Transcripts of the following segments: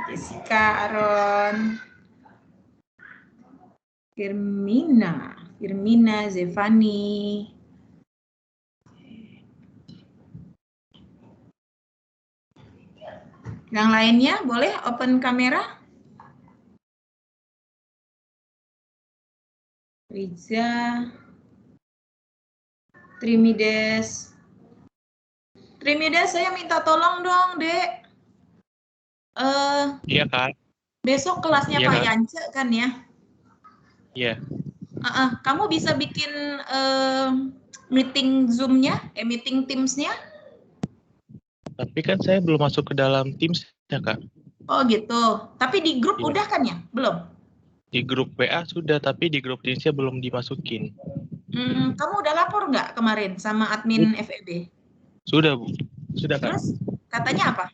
Jessica, Aaron, Firmina, Zevani. Yang lainnya boleh open kamera? Riza, Trimides. Trimides, saya minta tolong dong, Dek. Iya, Kak. Besok kelasnya Iya, Pak Kak. Yance kan ya? Iya. Kamu bisa bikin meeting Zoom-nya, meeting Teams-nya? Tapi kan saya belum masuk ke dalam Teams ya, Kak. Oh gitu. Tapi di grup Iya. udah kan ya? Belum? Di grup WA sudah, tapi di grup Teams-nya belum dimasukin. Kamu udah lapor nggak kemarin sama admin FEB? Sudah, Bu. Sudah, Kak. Terus katanya apa?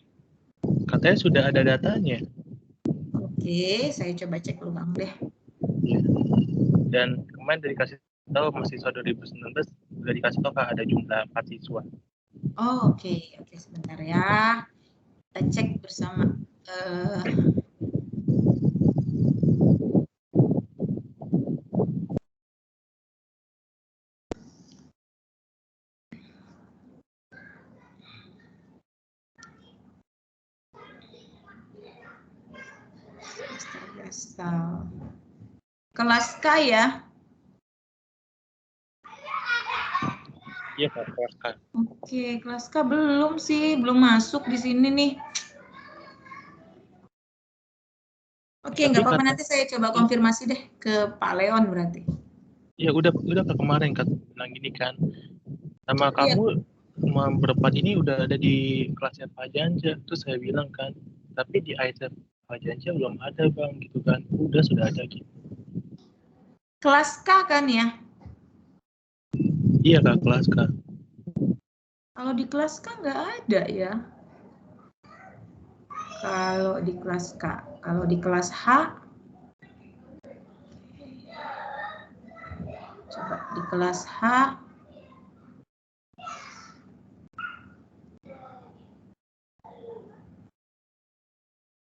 Katanya sudah ada datanya. Oke, saya coba cek ulang deh. Iya. Dan kemarin udah dikasih tahu mahasiswa 2019 udah dikasih tahu Kak ada jumlah 4 siswa. Oh, oke, sebentar ya. Kita cek bersama. Kelas K ya? Iya Kak, kelas K. Oke, kelas K belum sih, belum masuk di sini nih. Oke, nggak apa-apa, nanti saya coba konfirmasi deh ke Pak Leon berarti. Ya udah Kak, kemarin Kak bilang gini kan, sama kamu sama berempat ini udah ada di kelasnya Pak Janja. Terus saya bilang kan, tapi di ITF Pak Janja belum ada Bang gitu kan. Sudah ada gitu. Kelas K kan ya? Iya Kak, kelas K. Kalau di kelas K nggak ada ya. Kalau di kelas K, kalau di kelas H, coba di kelas H,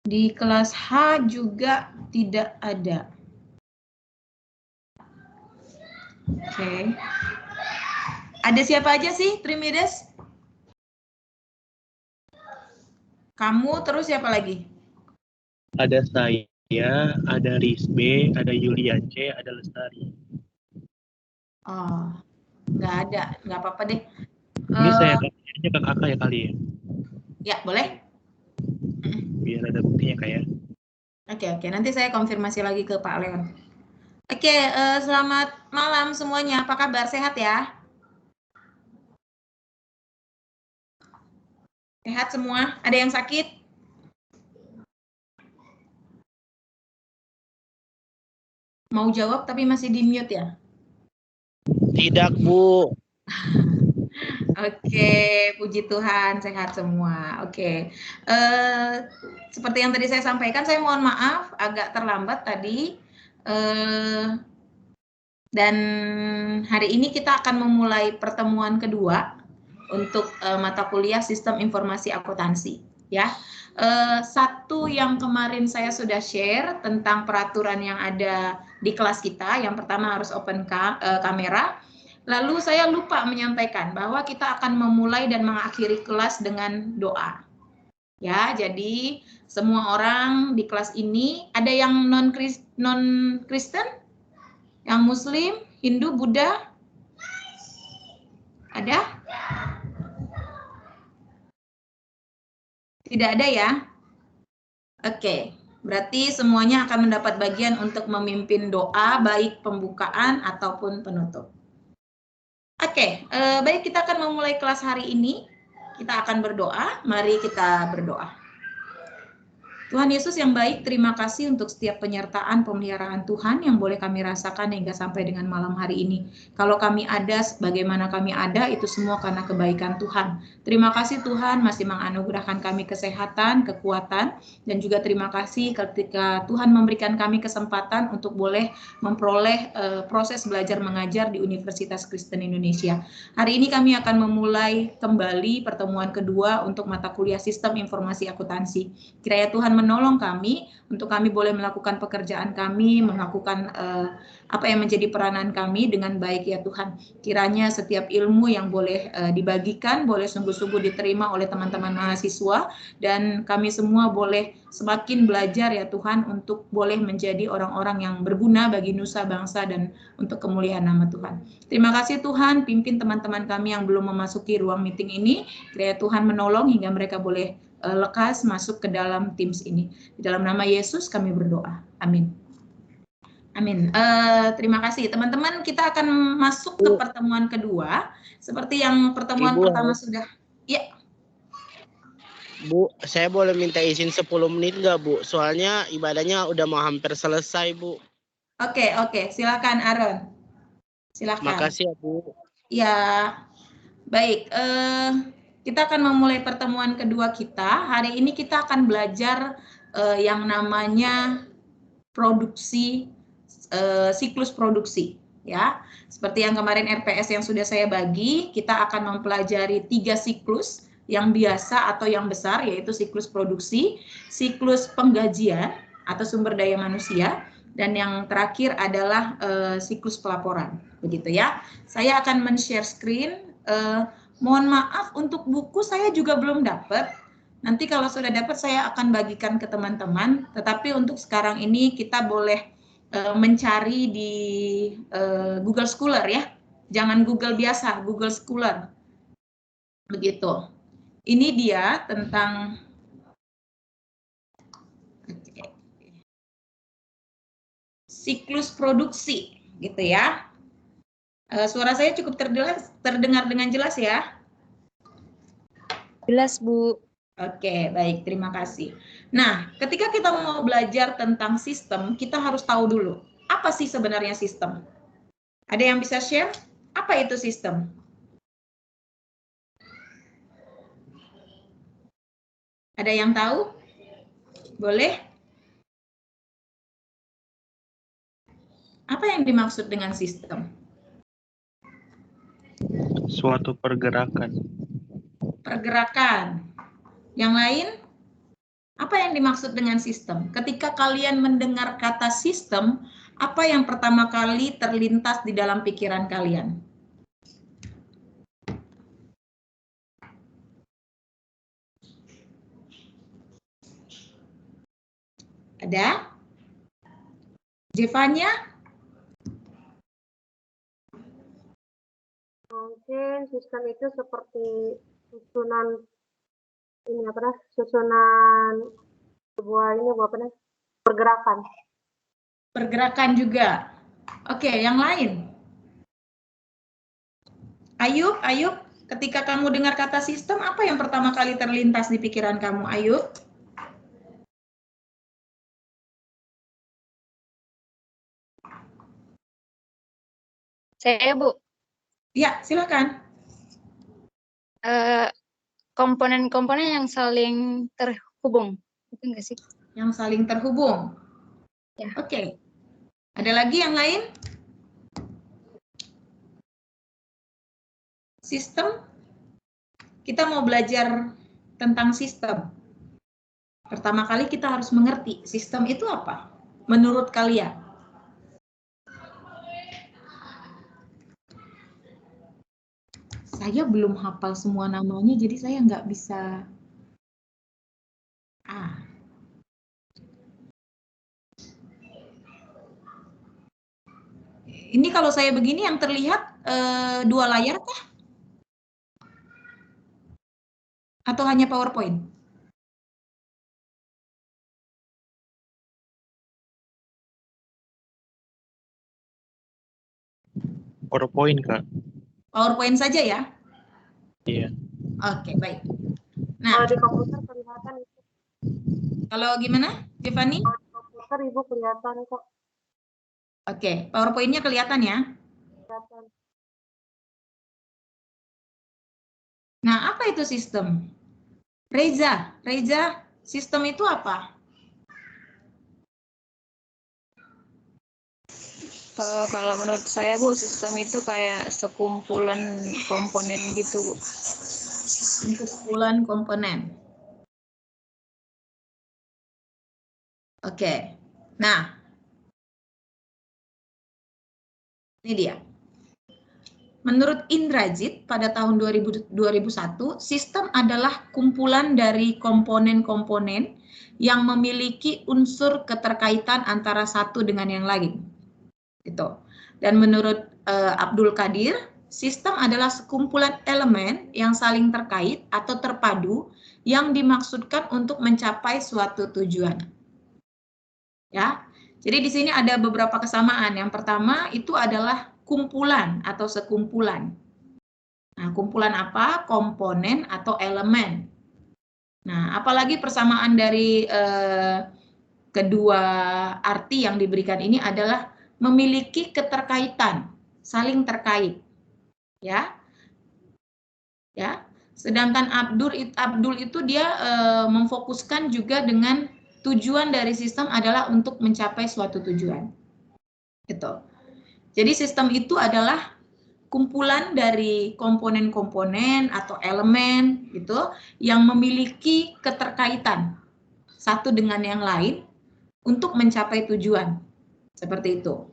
di kelas H juga tidak ada. Oke. Ada siapa aja sih, Trimides? Kamu, terus siapa lagi? Ada saya, ada Rizbe, ada Yulian C, ada Lestari. Oh, nggak ada, nggak apa-apa deh. Ini saya tanya ke kakak ya kali ya? Ya, boleh. Biar ada buktinya Kak ya. Oke, nanti saya konfirmasi lagi ke Pak Leon. Oke, selamat malam semuanya. Apa kabar? Sehat ya? Sehat semua? Ada yang sakit? Mau jawab tapi masih di mute ya? Tidak, Bu. Oke, puji Tuhan sehat semua. Oke, seperti yang tadi saya sampaikan, saya mohon maaf agak terlambat tadi. Dan hari ini kita akan memulai pertemuan kedua untuk mata kuliah Sistem Informasi Akuntansi. Ya, satu yang kemarin saya sudah share tentang peraturan yang ada di kelas kita. Yang pertama harus open kamera. Lalu saya lupa menyampaikan bahwa kita akan memulai dan mengakhiri kelas dengan doa. Ya, jadi semua orang di kelas ini ada yang non Kristen, yang Muslim, Hindu, Buddha, ada? Tidak ada ya? Oke, berarti semuanya akan mendapat bagian untuk memimpin doa, baik pembukaan ataupun penutup. Oke, baik, kita akan memulai kelas hari ini. Kita akan berdoa, mari kita berdoa. Tuhan Yesus yang baik, terima kasih untuk setiap penyertaan pemeliharaan Tuhan yang boleh kami rasakan hingga sampai dengan malam hari ini. Kalau kami ada, bagaimana kami ada, itu semua karena kebaikan Tuhan. Terima kasih Tuhan masih menganugerahkan kami kesehatan, kekuatan, dan juga terima kasih ketika Tuhan memberikan kami kesempatan untuk boleh memperoleh proses belajar mengajar di Universitas Kristen Indonesia. Hari ini kami akan memulai kembali pertemuan kedua untuk mata kuliah Sistem Informasi Akuntansi. Kiranya Tuhan menolong kami untuk kami boleh melakukan pekerjaan kami, melakukan apa yang menjadi peranan kami dengan baik ya Tuhan. Kiranya setiap ilmu yang boleh dibagikan, boleh sungguh-sungguh diterima oleh teman-teman mahasiswa, dan kami semua boleh semakin belajar ya Tuhan untuk boleh menjadi orang-orang yang berguna bagi nusa bangsa dan untuk kemuliaan nama Tuhan. Terima kasih Tuhan, pimpin teman-teman kami yang belum memasuki ruang meeting ini, kiranya Tuhan menolong hingga mereka boleh lekas masuk ke dalam Teams ini. Di dalam nama Yesus kami berdoa. Amin. Amin. Terima kasih teman-teman. Kita akan masuk ke pertemuan kedua. Seperti yang pertemuan pertama sudah. Ya. Bu, saya boleh minta izin 10 menit nggak Bu? Soalnya ibadahnya udah mau hampir selesai Bu. Oke. Silakan Aaron. Silakan. Makasih ya Bu. Ya, baik. Kita akan memulai pertemuan kedua kita. Hari ini kita akan belajar yang namanya produksi, siklus produksi. Ya, seperti yang kemarin RPS yang sudah saya bagi, kita akan mempelajari 3 siklus yang biasa atau yang besar, yaitu siklus produksi, siklus penggajian atau sumber daya manusia, dan yang terakhir adalah siklus pelaporan. Begitu ya. Saya akan men-share screen. Mohon maaf untuk buku saya juga belum dapat. Nanti kalau sudah dapat saya akan bagikan ke teman-teman. Tetapi untuk sekarang ini kita boleh mencari di Google Scholar ya. Jangan Google biasa, Google Scholar. Begitu. Ini dia tentang siklus produksi, gitu ya. Suara saya cukup terdengar dengan jelas ya? Jelas, Bu. Oke, baik. Terima kasih. Nah, ketika kita mau belajar tentang sistem, kita harus tahu dulu, apa sih sebenarnya sistem? Ada yang bisa share? Apa itu sistem? Ada yang tahu? Boleh? Apa yang dimaksud dengan sistem? Suatu pergerakan. Pergerakan. Yang lain? Apa yang dimaksud dengan sistem? Ketika kalian mendengar kata sistem, apa yang pertama kali terlintas di dalam pikiran kalian? Ada? Jevanya? Mungkin sistem itu seperti susunan susunan pergerakan. Pergerakan juga. Oke, yang lain? Ayub, ketika kamu dengar kata sistem, apa yang pertama kali terlintas di pikiran kamu, Ayub? Saya, Bu. Ya, silakan. Komponen-komponen yang saling terhubung, itu enggak sih? Yang saling terhubung. Ya. Oke. Ada lagi yang lain? Sistem. Kita mau belajar tentang sistem. Pertama kali kita harus mengerti sistem itu apa menurut kalian. Saya belum hafal semua namanya, jadi saya nggak bisa. Ini kalau saya begini yang terlihat 2 layar kah? Atau hanya PowerPoint? PowerPoint, Kak. PowerPoint saja ya? Iya. Oke, baik. Nah, Kalau di komputer kelihatan itu. Kalau gimana, Tiffany? Kalau di komputer Ibu kelihatan kok. Oke, PowerPoint-nya kelihatan ya? Kelihatan. Nah, apa itu sistem? Reza, sistem itu apa? Kalau menurut saya, Bu, sistem itu kayak sekumpulan komponen gitu, Bu. Sekumpulan komponen. Oke. Nah, ini dia. Menurut Indrajit pada tahun 2001, sistem adalah kumpulan dari komponen-komponen yang memiliki unsur keterkaitan antara satu dengan yang lain. Gitu. Dan menurut Abdul Qadir, sistem adalah sekumpulan elemen yang saling terkait atau terpadu yang dimaksudkan untuk mencapai suatu tujuan. Ya. Jadi di sini ada beberapa kesamaan. Yang pertama itu adalah kumpulan atau sekumpulan. Nah, kumpulan apa? Komponen atau elemen. Nah, apalagi persamaan dari kedua arti yang diberikan ini adalah memiliki keterkaitan, saling terkait. Ya. Ya. Sedangkan Abdul itu dia memfokuskan juga dengan tujuan dari sistem adalah untuk mencapai suatu tujuan. Gitu. Jadi sistem itu adalah kumpulan dari komponen-komponen atau elemen gitu yang memiliki keterkaitan satu dengan yang lain untuk mencapai tujuan. Seperti itu.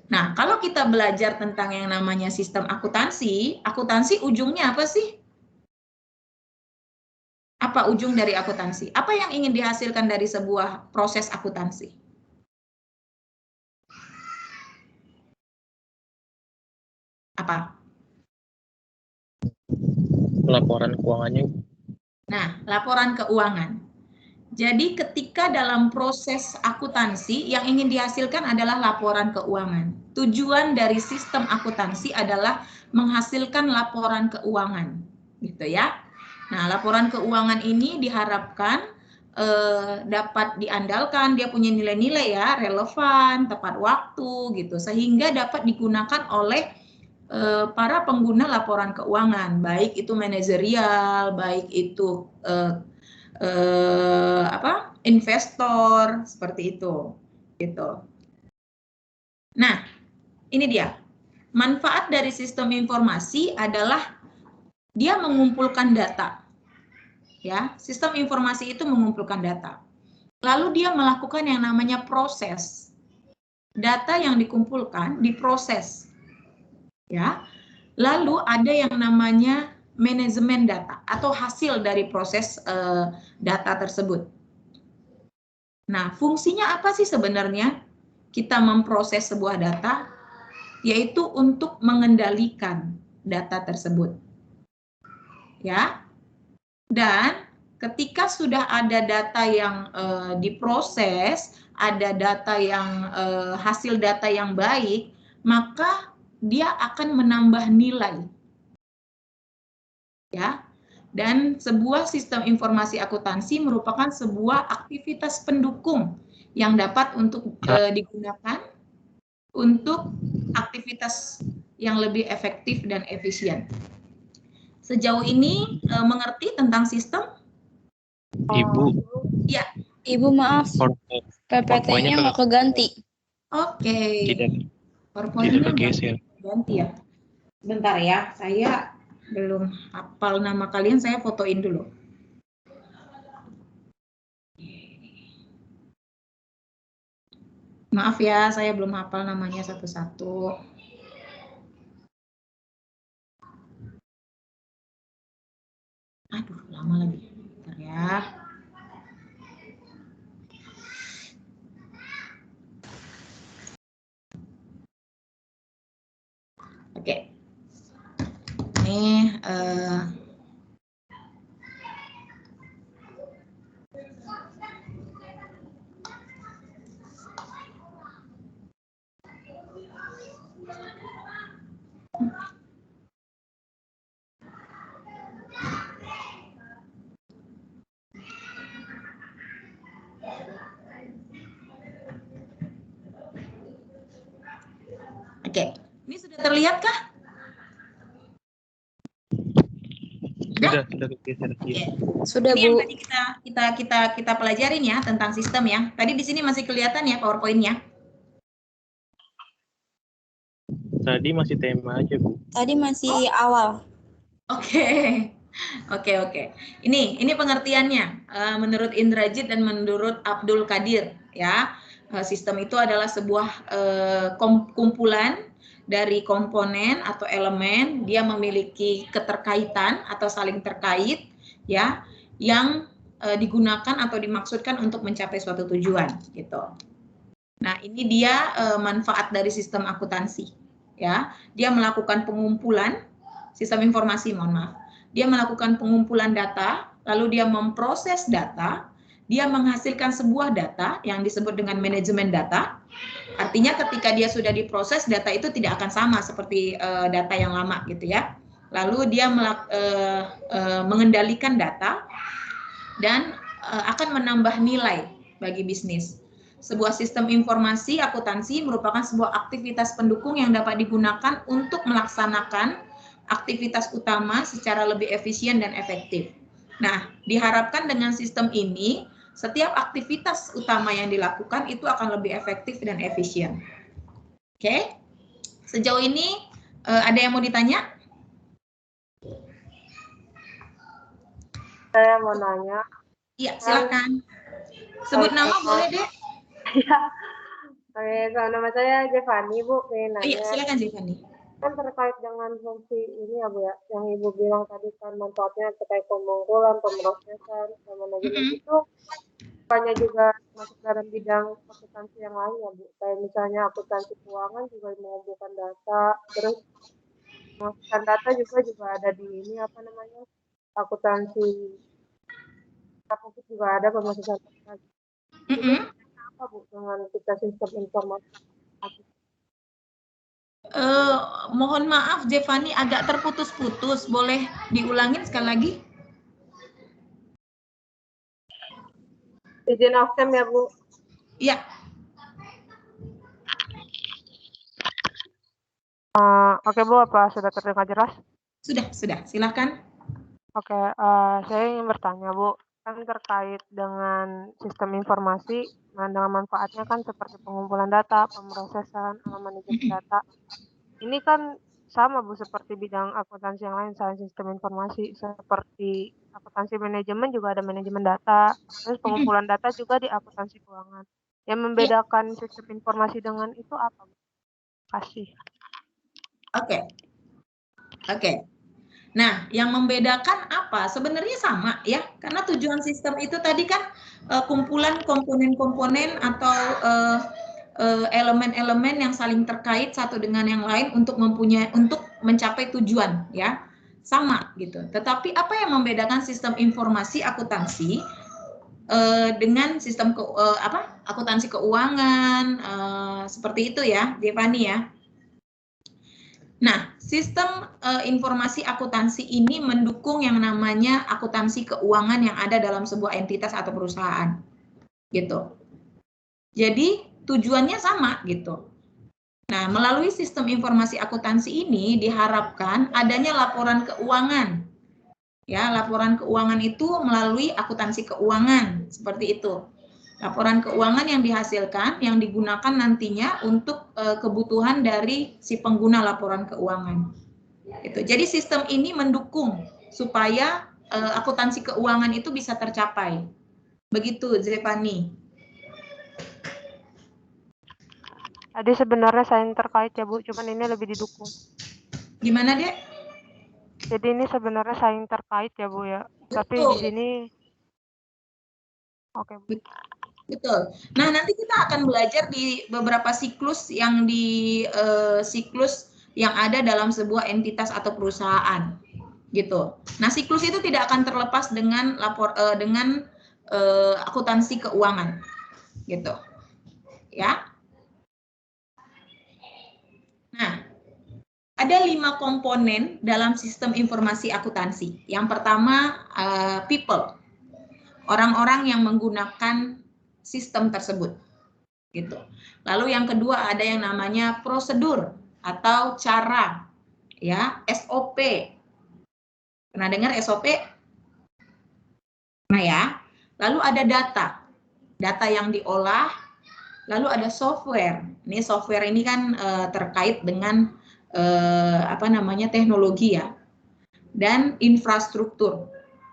Nah, kalau kita belajar tentang yang namanya sistem akuntansi, akuntansi ujungnya apa sih? Apa ujung dari akuntansi? Apa yang ingin dihasilkan dari sebuah proses akuntansi? Apa? Laporan keuangannya. Nah, laporan keuangan. Jadi ketika dalam proses akuntansi yang ingin dihasilkan adalah laporan keuangan. Tujuan dari sistem akuntansi adalah menghasilkan laporan keuangan, gitu ya. Nah, laporan keuangan ini diharapkan dapat diandalkan, dia punya nilai-nilai ya, relevan, tepat waktu, gitu, sehingga dapat digunakan oleh para pengguna laporan keuangan, baik itu manajerial, baik itu investor, seperti itu, gitu. Nah, ini dia. Manfaat dari sistem informasi adalah dia mengumpulkan data. Ya, sistem informasi itu mengumpulkan data. Lalu dia melakukan yang namanya proses. Data yang dikumpulkan diproses. Ya. Lalu ada yang namanya manajemen data atau hasil dari proses data tersebut. Nah, fungsinya apa sih sebenarnya kita memproses sebuah data? Yaitu untuk mengendalikan data tersebut. Ya. Dan ketika sudah ada data yang diproses, ada data yang hasil data yang baik, maka dia akan menambah nilai. Ya. Dan sebuah sistem informasi akuntansi merupakan sebuah aktivitas pendukung yang dapat untuk digunakan untuk aktivitas yang lebih efektif dan efisien. Sejauh ini mengerti tentang sistem? Ibu. Ya. Ibu maaf, PPT-nya nggak keganti. Oke. Tidak bergeser. Ganti ya. Bentar ya, saya belum hafal nama kalian, saya fotoin dulu. Maaf ya, saya belum hafal namanya satu-satu. Aduh, lama lagi. Bentar ya. Oke. Ini oke. Ini sudah terlihat kah? Sudah bergeser. Oke. Sudah, Ini yang Bu. tadi kita pelajarin ya tentang sistem ya. Tadi di sini masih kelihatan ya PowerPoint-nya. Tadi masih tema aja, Bu. Tadi masih awal. Oke. Oke. Ini pengertiannya menurut Indrajit dan menurut Abdul Qadir ya. Sistem itu adalah sebuah kumpulan dari komponen atau elemen, dia memiliki keterkaitan atau saling terkait ya, yang digunakan atau dimaksudkan untuk mencapai suatu tujuan gitu. Nah, ini dia manfaat dari sistem akuntansi ya. Dia melakukan pengumpulan sistem informasi, mohon maaf. Dia melakukan pengumpulan data, lalu dia memproses data, dia menghasilkan sebuah data yang disebut dengan manajemen data. Artinya ketika dia sudah diproses, data itu tidak akan sama seperti data yang lama gitu ya. Lalu dia mengendalikan data dan akan menambah nilai bagi bisnis. Sebuah sistem informasi akuntansi merupakan sebuah aktivitas pendukung yang dapat digunakan untuk melaksanakan aktivitas utama secara lebih efisien dan efektif. Nah, diharapkan dengan sistem ini, setiap aktivitas utama yang dilakukan itu akan lebih efektif dan efisien. Oke, sejauh ini ada yang mau ditanya? Saya mau nanya. Iya, silakan. Sebut nama boleh, Dek? Iya. Oke, nama saya Jevani, Bu. Nanya. Iya, silakan Jevani. Kan terkait dengan fungsi ini ya Bu ya, yang Ibu bilang tadi kan manfaatnya terkait pengumpulan, pemrosesan, dan manajemen itu bukannya juga masuk dalam bidang akuntansi yang lain ya Bu, kayak misalnya akuntansi keuangan juga mengumpulkan data, terus memasukkan data juga ada di ini apa namanya akuntansi mungkin juga ada pemasukan data. Apa Bu dengan kita sistem informasi? Mohon maaf Jevani, agak terputus-putus, boleh diulangin sekali lagi? Izin absen ya Bu. Iya. Oke Bu, apa sudah terdengar jelas? Sudah, silakan. Oke, saya ingin bertanya Bu, kan terkait dengan sistem informasi, dengan manfaatnya kan seperti pengumpulan data, pemrosesan, manajemen data. Ini kan sama Bu seperti bidang akuntansi yang lain, selain sistem informasi, seperti akuntansi manajemen juga ada manajemen data, terus pengumpulan data juga di akuntansi keuangan. Yang membedakan sistem informasi dengan itu apa Bu? Kasih. Oke. Nah, yang membedakan apa? Sebenarnya sama ya, karena tujuan sistem itu tadi kan kumpulan komponen-komponen atau elemen-elemen yang saling terkait satu dengan yang lain untuk mencapai tujuan ya, sama gitu. Tetapi apa yang membedakan sistem informasi akuntansi dengan sistem akuntansi keuangan seperti itu ya, Devani ya. Nah, sistem informasi akuntansi ini mendukung yang namanya akuntansi keuangan yang ada dalam sebuah entitas atau perusahaan, gitu. Jadi tujuannya sama, gitu. Nah, melalui sistem informasi akuntansi ini diharapkan adanya laporan keuangan. Ya, laporan keuangan itu melalui akuntansi keuangan, seperti itu. Laporan keuangan yang dihasilkan, yang digunakan nantinya untuk kebutuhan dari si pengguna laporan keuangan. Gitu. Jadi sistem ini mendukung supaya akuntansi keuangan itu bisa tercapai. Begitu, Zevani. Tadi sebenarnya saling terkait ya Bu, cuman ini lebih didukung. Gimana, Dek? Jadi ini sebenarnya saling terkait ya Bu ya. Betul. Tapi di sini oke Bu. Betul. Nah, nanti kita akan belajar di beberapa siklus yang siklus yang ada dalam sebuah entitas atau perusahaan, gitu. Nah, siklus itu tidak akan terlepas dengan akuntansi keuangan, gitu. Ya. Nah, ada 5 komponen dalam sistem informasi akuntansi. Yang pertama, people, orang-orang yang menggunakan sistem tersebut, gitu. Lalu yang kedua ada yang namanya prosedur atau cara, ya, SOP. Pernah dengar SOP? Nah ya. Lalu ada data yang diolah. Lalu ada software. Ini software ini kan terkait dengan teknologi ya. dan infrastruktur.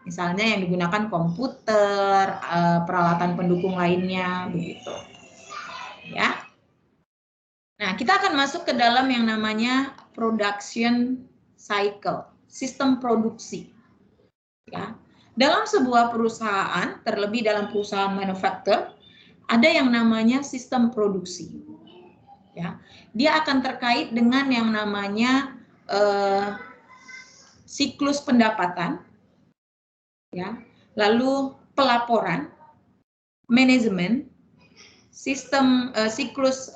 Misalnya yang digunakan komputer, peralatan pendukung lainnya, begitu. Ya. Nah, kita akan masuk ke dalam yang namanya production cycle, sistem produksi. Ya. Dalam sebuah perusahaan, terlebih dalam perusahaan manufaktur, ada yang namanya sistem produksi. Ya. Dia akan terkait dengan yang namanya siklus pendapatan, ya, lalu pelaporan, manajemen, sistem siklus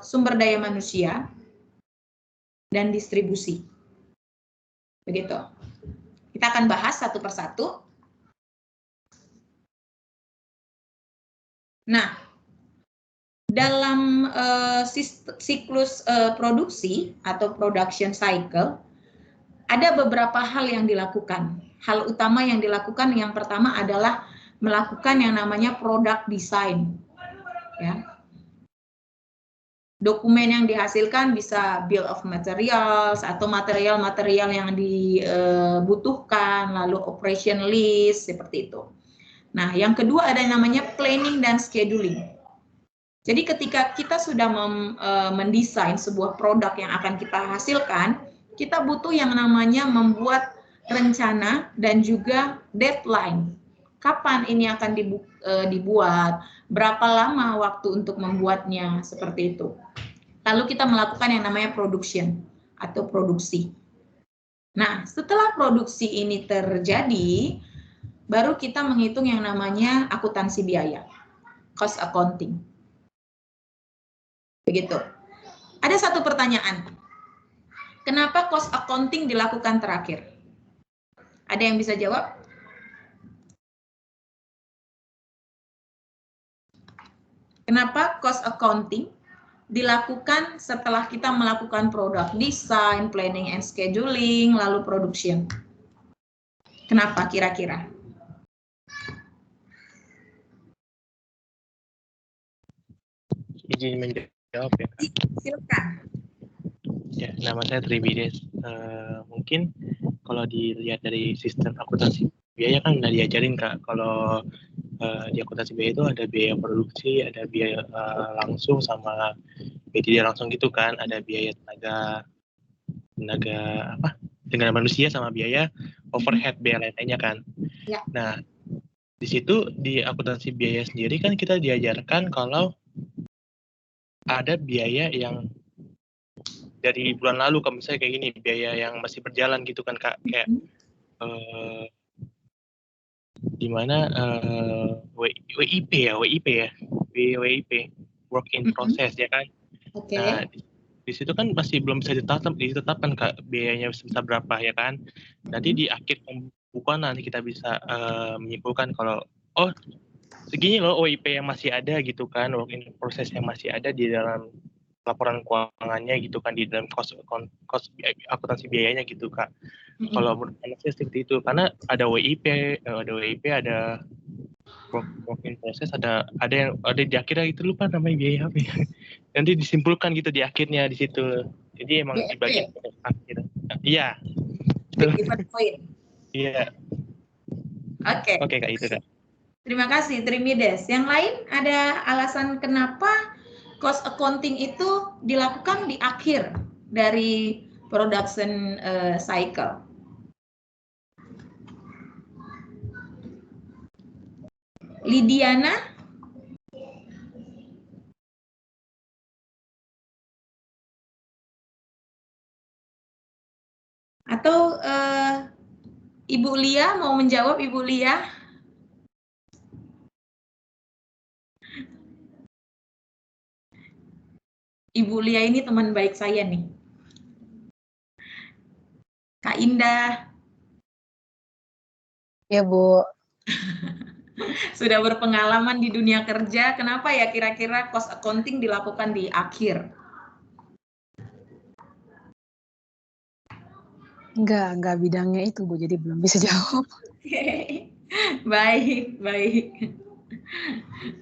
sumber daya manusia, dan distribusi. Begitu. Kita akan bahas satu persatu. Nah, dalam siklus produksi atau production cycle, ada beberapa hal yang dilakukan. Hal utama yang dilakukan yang pertama adalah melakukan yang namanya product design. Ya. Dokumen yang dihasilkan bisa bill of materials atau material-material yang dibutuhkan, lalu operation list, seperti itu. Nah, yang kedua ada yang namanya planning dan scheduling. Jadi ketika kita sudah mendesain sebuah produk yang akan kita hasilkan, kita butuh yang namanya membuat rencana dan juga deadline. Kapan ini akan dibuat, berapa lama waktu untuk membuatnya, seperti itu. Lalu kita melakukan yang namanya production atau produksi. Nah, setelah produksi ini terjadi, baru kita menghitung yang namanya akuntansi biaya, cost accounting. Begitu. Ada satu pertanyaan. Kenapa cost accounting dilakukan terakhir? Ada yang bisa jawab? Kenapa cost accounting dilakukan setelah kita melakukan product design, planning and scheduling, lalu production? Kenapa kira-kira? Izin menjawab ya. Silakan. Ya, nama saya Tribides. Mungkin kalau dilihat dari sistem akuntansi biaya kan udah diajarin Kak. Kalau di akuntansi biaya itu ada biaya produksi, ada biaya langsung sama biaya tidak langsung gitu kan. Ada biaya tenaga manusia sama biaya overhead biaya lainnya kan. Ya. Nah, di situ di akuntansi biaya sendiri kan kita diajarkan kalau ada biaya yang dari bulan lalu, kalau misalnya kayak gini, biaya yang masih berjalan gitu kan Kak, kayak di mana WIP ya, work in process ya kan. Oke. Nah, di situ kan masih belum bisa ditetapkan Kak biayanya sebesar berapa ya kan. Nanti di akhir pembukuan nanti kita bisa menyimpulkan kalau segini loh WIP yang masih ada gitu kan, work in process yang masih ada di dalam laporan keuangannya gitu kan, di dalam cost akuntansi biayanya gitu Kak. Kalau menurut saya seperti itu, karena ada WIP, ada work in process, ada yang di akhirnya itu, lupa namanya biaya apa ya. Nanti disimpulkan gitu di akhirnya di situ. Jadi emang di bagian akhir. Iya. Iya. Oke Kak, itu Kak. Terima kasih Trimides. Yang lain ada alasan kenapa cost accounting itu dilakukan di akhir dari production cycle? Lidiana? Atau Ibu Lia mau menjawab, Ibu Lia? Ibu Lia ini teman baik saya nih. Kak Indah. Ya, Bu. Sudah berpengalaman di dunia kerja, kenapa ya kira-kira cost accounting dilakukan di akhir? Enggak bidangnya itu, Bu, jadi belum bisa jawab. Baik.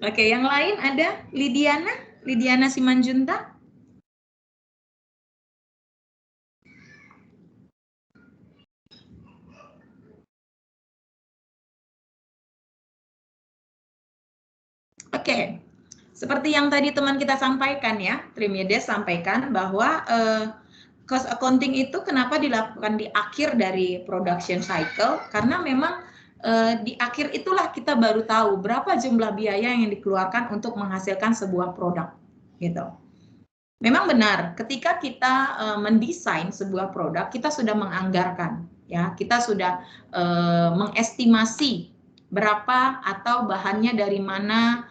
Oke, yang lain ada Lidiana Simanjunta? Oke, seperti yang tadi teman kita sampaikan ya, Trimides sampaikan bahwa cost accounting itu kenapa dilakukan di akhir dari production cycle, karena memang di akhir itulah kita baru tahu berapa jumlah biaya yang dikeluarkan untuk menghasilkan sebuah produk, gitu. Memang benar, ketika kita mendesain sebuah produk, kita sudah menganggarkan, ya, kita sudah mengestimasi berapa atau bahannya dari mana,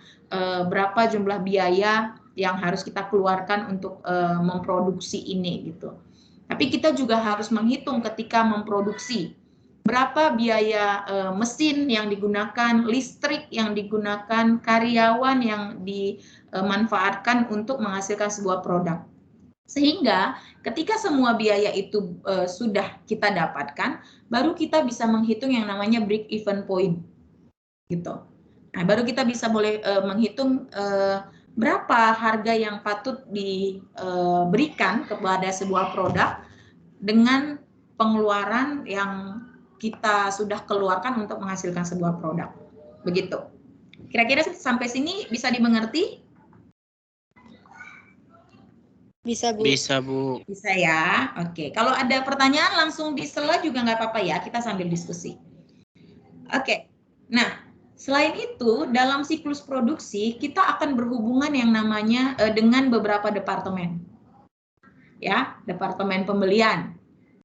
berapa jumlah biaya yang harus kita keluarkan untuk memproduksi ini, gitu. Tapi kita juga harus menghitung ketika memproduksi berapa biaya mesin yang digunakan, listrik yang digunakan, karyawan yang dimanfaatkan untuk menghasilkan sebuah produk. Sehingga ketika semua biaya itu sudah kita dapatkan, baru kita bisa menghitung yang namanya break even point, gitu. Nah, baru kita bisa menghitung berapa harga yang patut diberikan kepada sebuah produk dengan pengeluaran yang kita sudah keluarkan untuk menghasilkan sebuah produk. Begitu. Kira-kira sampai sini bisa dimengerti? Bisa, Bu. Bisa, Bu. Bisa ya. Oke. Kalau ada pertanyaan langsung disela juga nggak apa-apa ya. Kita sambil diskusi. Oke. Nah, selain itu dalam siklus produksi kita akan berhubungan yang namanya dengan beberapa departemen. Ya, departemen pembelian.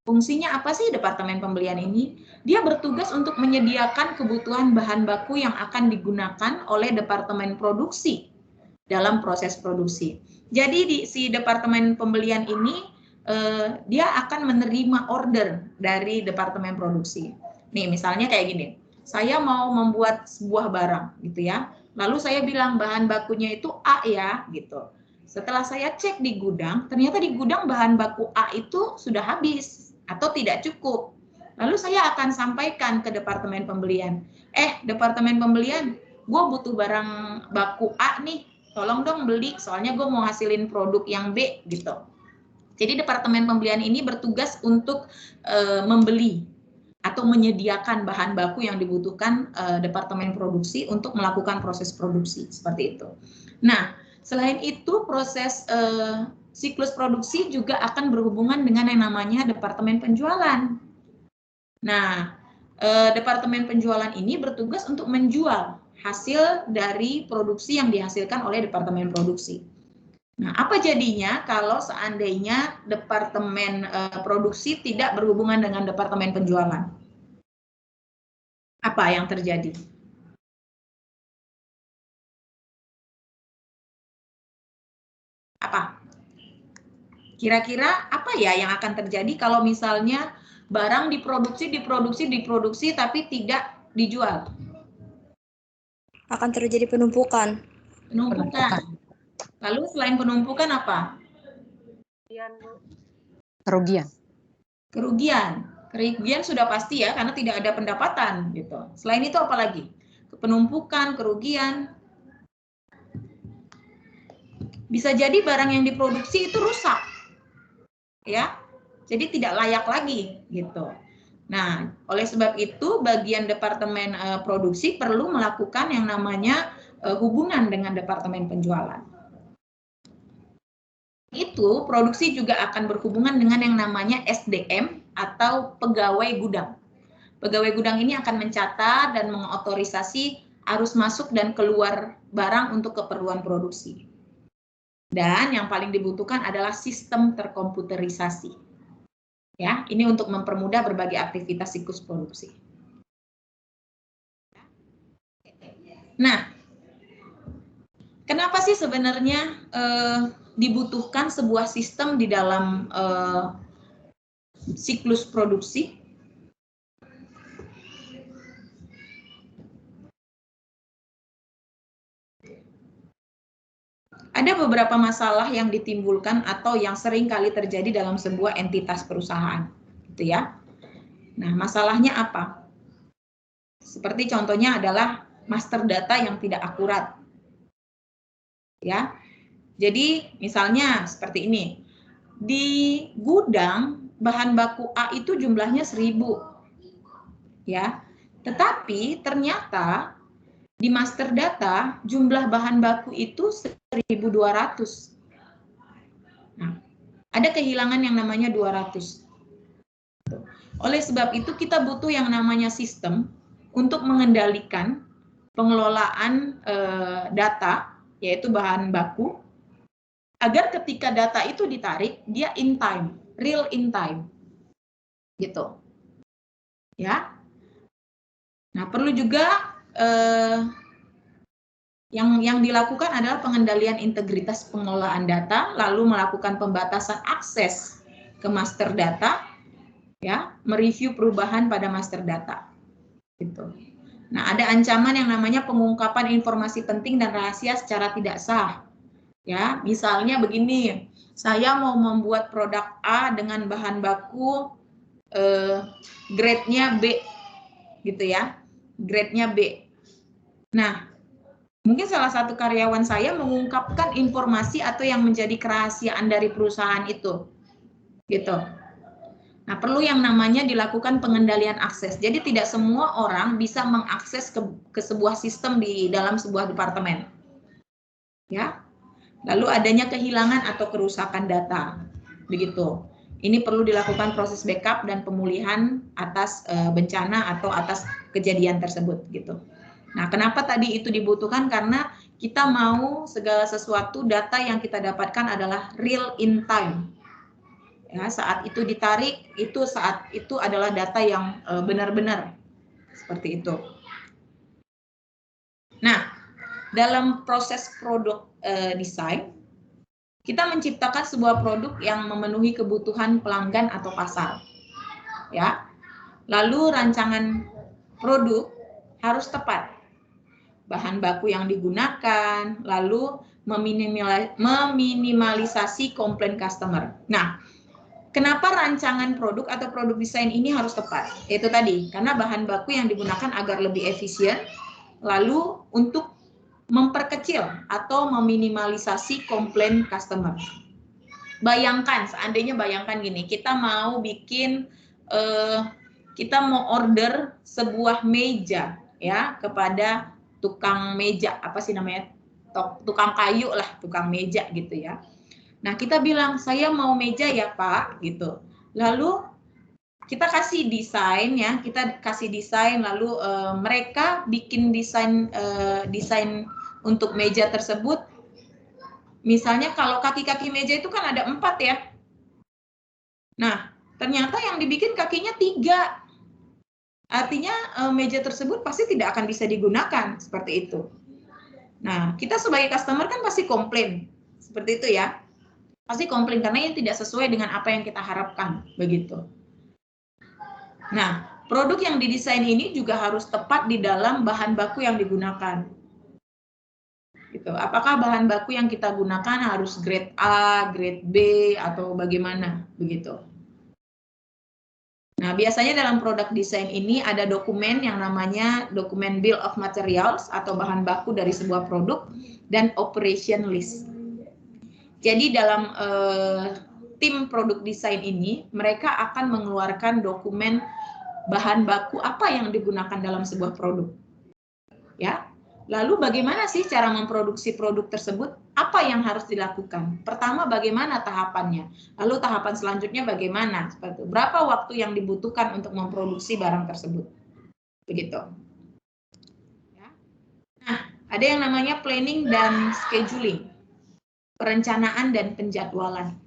Fungsinya apa sih departemen pembelian ini? Dia bertugas untuk menyediakan kebutuhan bahan baku yang akan digunakan oleh departemen produksi dalam proses produksi. Jadi si departemen pembelian ini dia akan menerima order dari departemen produksi. Nih misalnya kayak gini, saya mau membuat sebuah barang gitu ya, lalu saya bilang bahan bakunya itu A ya gitu. Setelah saya cek di gudang, ternyata di gudang bahan baku A itu sudah habis atau tidak cukup. Lalu saya akan sampaikan ke departemen pembelian. Departemen pembelian, gue butuh barang baku A nih, tolong dong beli, soalnya gue mau hasilin produk yang B gitu. Jadi departemen pembelian ini bertugas untuk membeli atau menyediakan bahan baku yang dibutuhkan departemen produksi untuk melakukan proses produksi, seperti itu. Nah, selain itu proses siklus produksi juga akan berhubungan dengan yang namanya departemen penjualan. Nah, departemen penjualan ini bertugas untuk menjual hasil dari produksi yang dihasilkan oleh departemen produksi. Nah, apa jadinya kalau seandainya departemen produksi tidak berhubungan dengan departemen penjualan? Apa yang terjadi? Apa? Kira-kira apa ya yang akan terjadi kalau misalnya barang diproduksi tapi tidak dijual? Akan terjadi penumpukan. Penumpukan. Lalu selain penumpukan apa? Kerugian. Kerugian sudah pasti ya, karena tidak ada pendapatan gitu. Selain itu apa lagi? Penumpukan, kerugian. Bisa jadi barang yang diproduksi itu rusak. Ya. Jadi tidak layak lagi gitu. Nah, oleh sebab itu bagian departemen produksi perlu melakukan yang namanya hubungan dengan departemen penjualan. Itu produksi juga akan berhubungan dengan yang namanya SDM atau pegawai gudang. Pegawai gudang ini akan mencatat dan mengotorisasi arus masuk dan keluar barang untuk keperluan produksi. Dan yang paling dibutuhkan adalah sistem terkomputerisasi. Ya, ini untuk mempermudah berbagai aktivitas siklus produksi. Nah, kenapa sih sebenarnya dibutuhkan sebuah sistem di dalam siklus produksi? Ada beberapa masalah yang ditimbulkan atau yang sering kali terjadi dalam sebuah entitas perusahaan, gitu ya. Nah, masalahnya apa? Seperti contohnya adalah master data yang tidak akurat. Ya. Jadi, misalnya seperti ini. Di gudang bahan baku A itu jumlahnya 1000. Ya. Tetapi ternyata di master data jumlah bahan baku itu 1.200. Nah, ada kehilangan yang namanya 200. Oleh sebab itu kita butuh yang namanya sistem untuk mengendalikan pengelolaan data, yaitu bahan baku, agar ketika data itu ditarik, dia in time, real in time. Gitu. Ya. Nah, perlu juga yang dilakukan adalah pengendalian integritas pengelolaan data, lalu melakukan pembatasan akses ke master data, ya, mereview perubahan pada master data. Gitu. Nah, ada ancaman yang namanya pengungkapan informasi penting dan rahasia secara tidak sah. Ya, misalnya begini, saya mau membuat produk A dengan bahan baku grade-nya B, gitu ya, grade-nya B. Nah, mungkin salah satu karyawan saya mengungkapkan informasi atau yang menjadi kerahasiaan dari perusahaan itu, gitu. Nah, perlu yang namanya dilakukan pengendalian akses. Jadi tidak semua orang bisa mengakses ke sebuah sistem di dalam sebuah departemen. Ya. Lalu adanya kehilangan atau kerusakan data. Begitu. Ini perlu dilakukan proses backup dan pemulihan atas bencana atau atas kejadian tersebut, gitu. Nah, kenapa tadi itu dibutuhkan? Karena kita mau segala sesuatu data yang kita dapatkan adalah real in time. Ya, saat itu ditarik, saat itu adalah data yang benar-benar seperti itu. Nah, dalam proses produk desain, kita menciptakan sebuah produk yang memenuhi kebutuhan pelanggan atau pasar. Ya. Lalu rancangan produk harus tepat. Bahan baku yang digunakan, lalu meminimalisasi komplain customer. Nah, kenapa rancangan produk atau produk desain ini harus tepat? Itu tadi, karena bahan baku yang digunakan agar lebih efisien, lalu untuk memperkecil atau meminimalisasi komplain customer. Bayangkan, seandainya bayangkan gini, kita mau bikin, kita mau order sebuah meja ya kepada tukang meja, apa sih namanya, tukang kayu lah, tukang meja gitu ya. Nah, kita bilang, saya mau meja ya Pak, gitu. Lalu kita kasih desain ya, lalu mereka bikin desain untuk meja tersebut. Misalnya kalau kaki-kaki meja itu kan ada 4 ya. Nah, ternyata yang dibikin kakinya 3. Artinya meja tersebut pasti tidak akan bisa digunakan, seperti itu. Nah, kita sebagai customer kan pasti komplain, seperti itu ya. Pasti komplain karena ini tidak sesuai dengan apa yang kita harapkan, begitu. Nah, produk yang didesain ini juga harus tepat di dalam bahan baku yang digunakan. Gitu. Apakah bahan baku yang kita gunakan harus grade A, grade B, atau bagaimana, begitu. Nah, biasanya dalam produk desain ini ada dokumen yang namanya dokumen Bill of Materials atau bahan baku dari sebuah produk dan operation list. Jadi dalam tim produk desain ini, mereka akan mengeluarkan dokumen bahan baku apa yang digunakan dalam sebuah produk. Ya. Lalu bagaimana sih cara memproduksi produk tersebut? Apa yang harus dilakukan? Pertama, bagaimana tahapannya? Lalu tahapan selanjutnya bagaimana? Seperti itu. Berapa waktu yang dibutuhkan untuk memproduksi barang tersebut? Begitu. Ya. Nah, ada yang namanya planning dan scheduling. Perencanaan dan penjadwalan.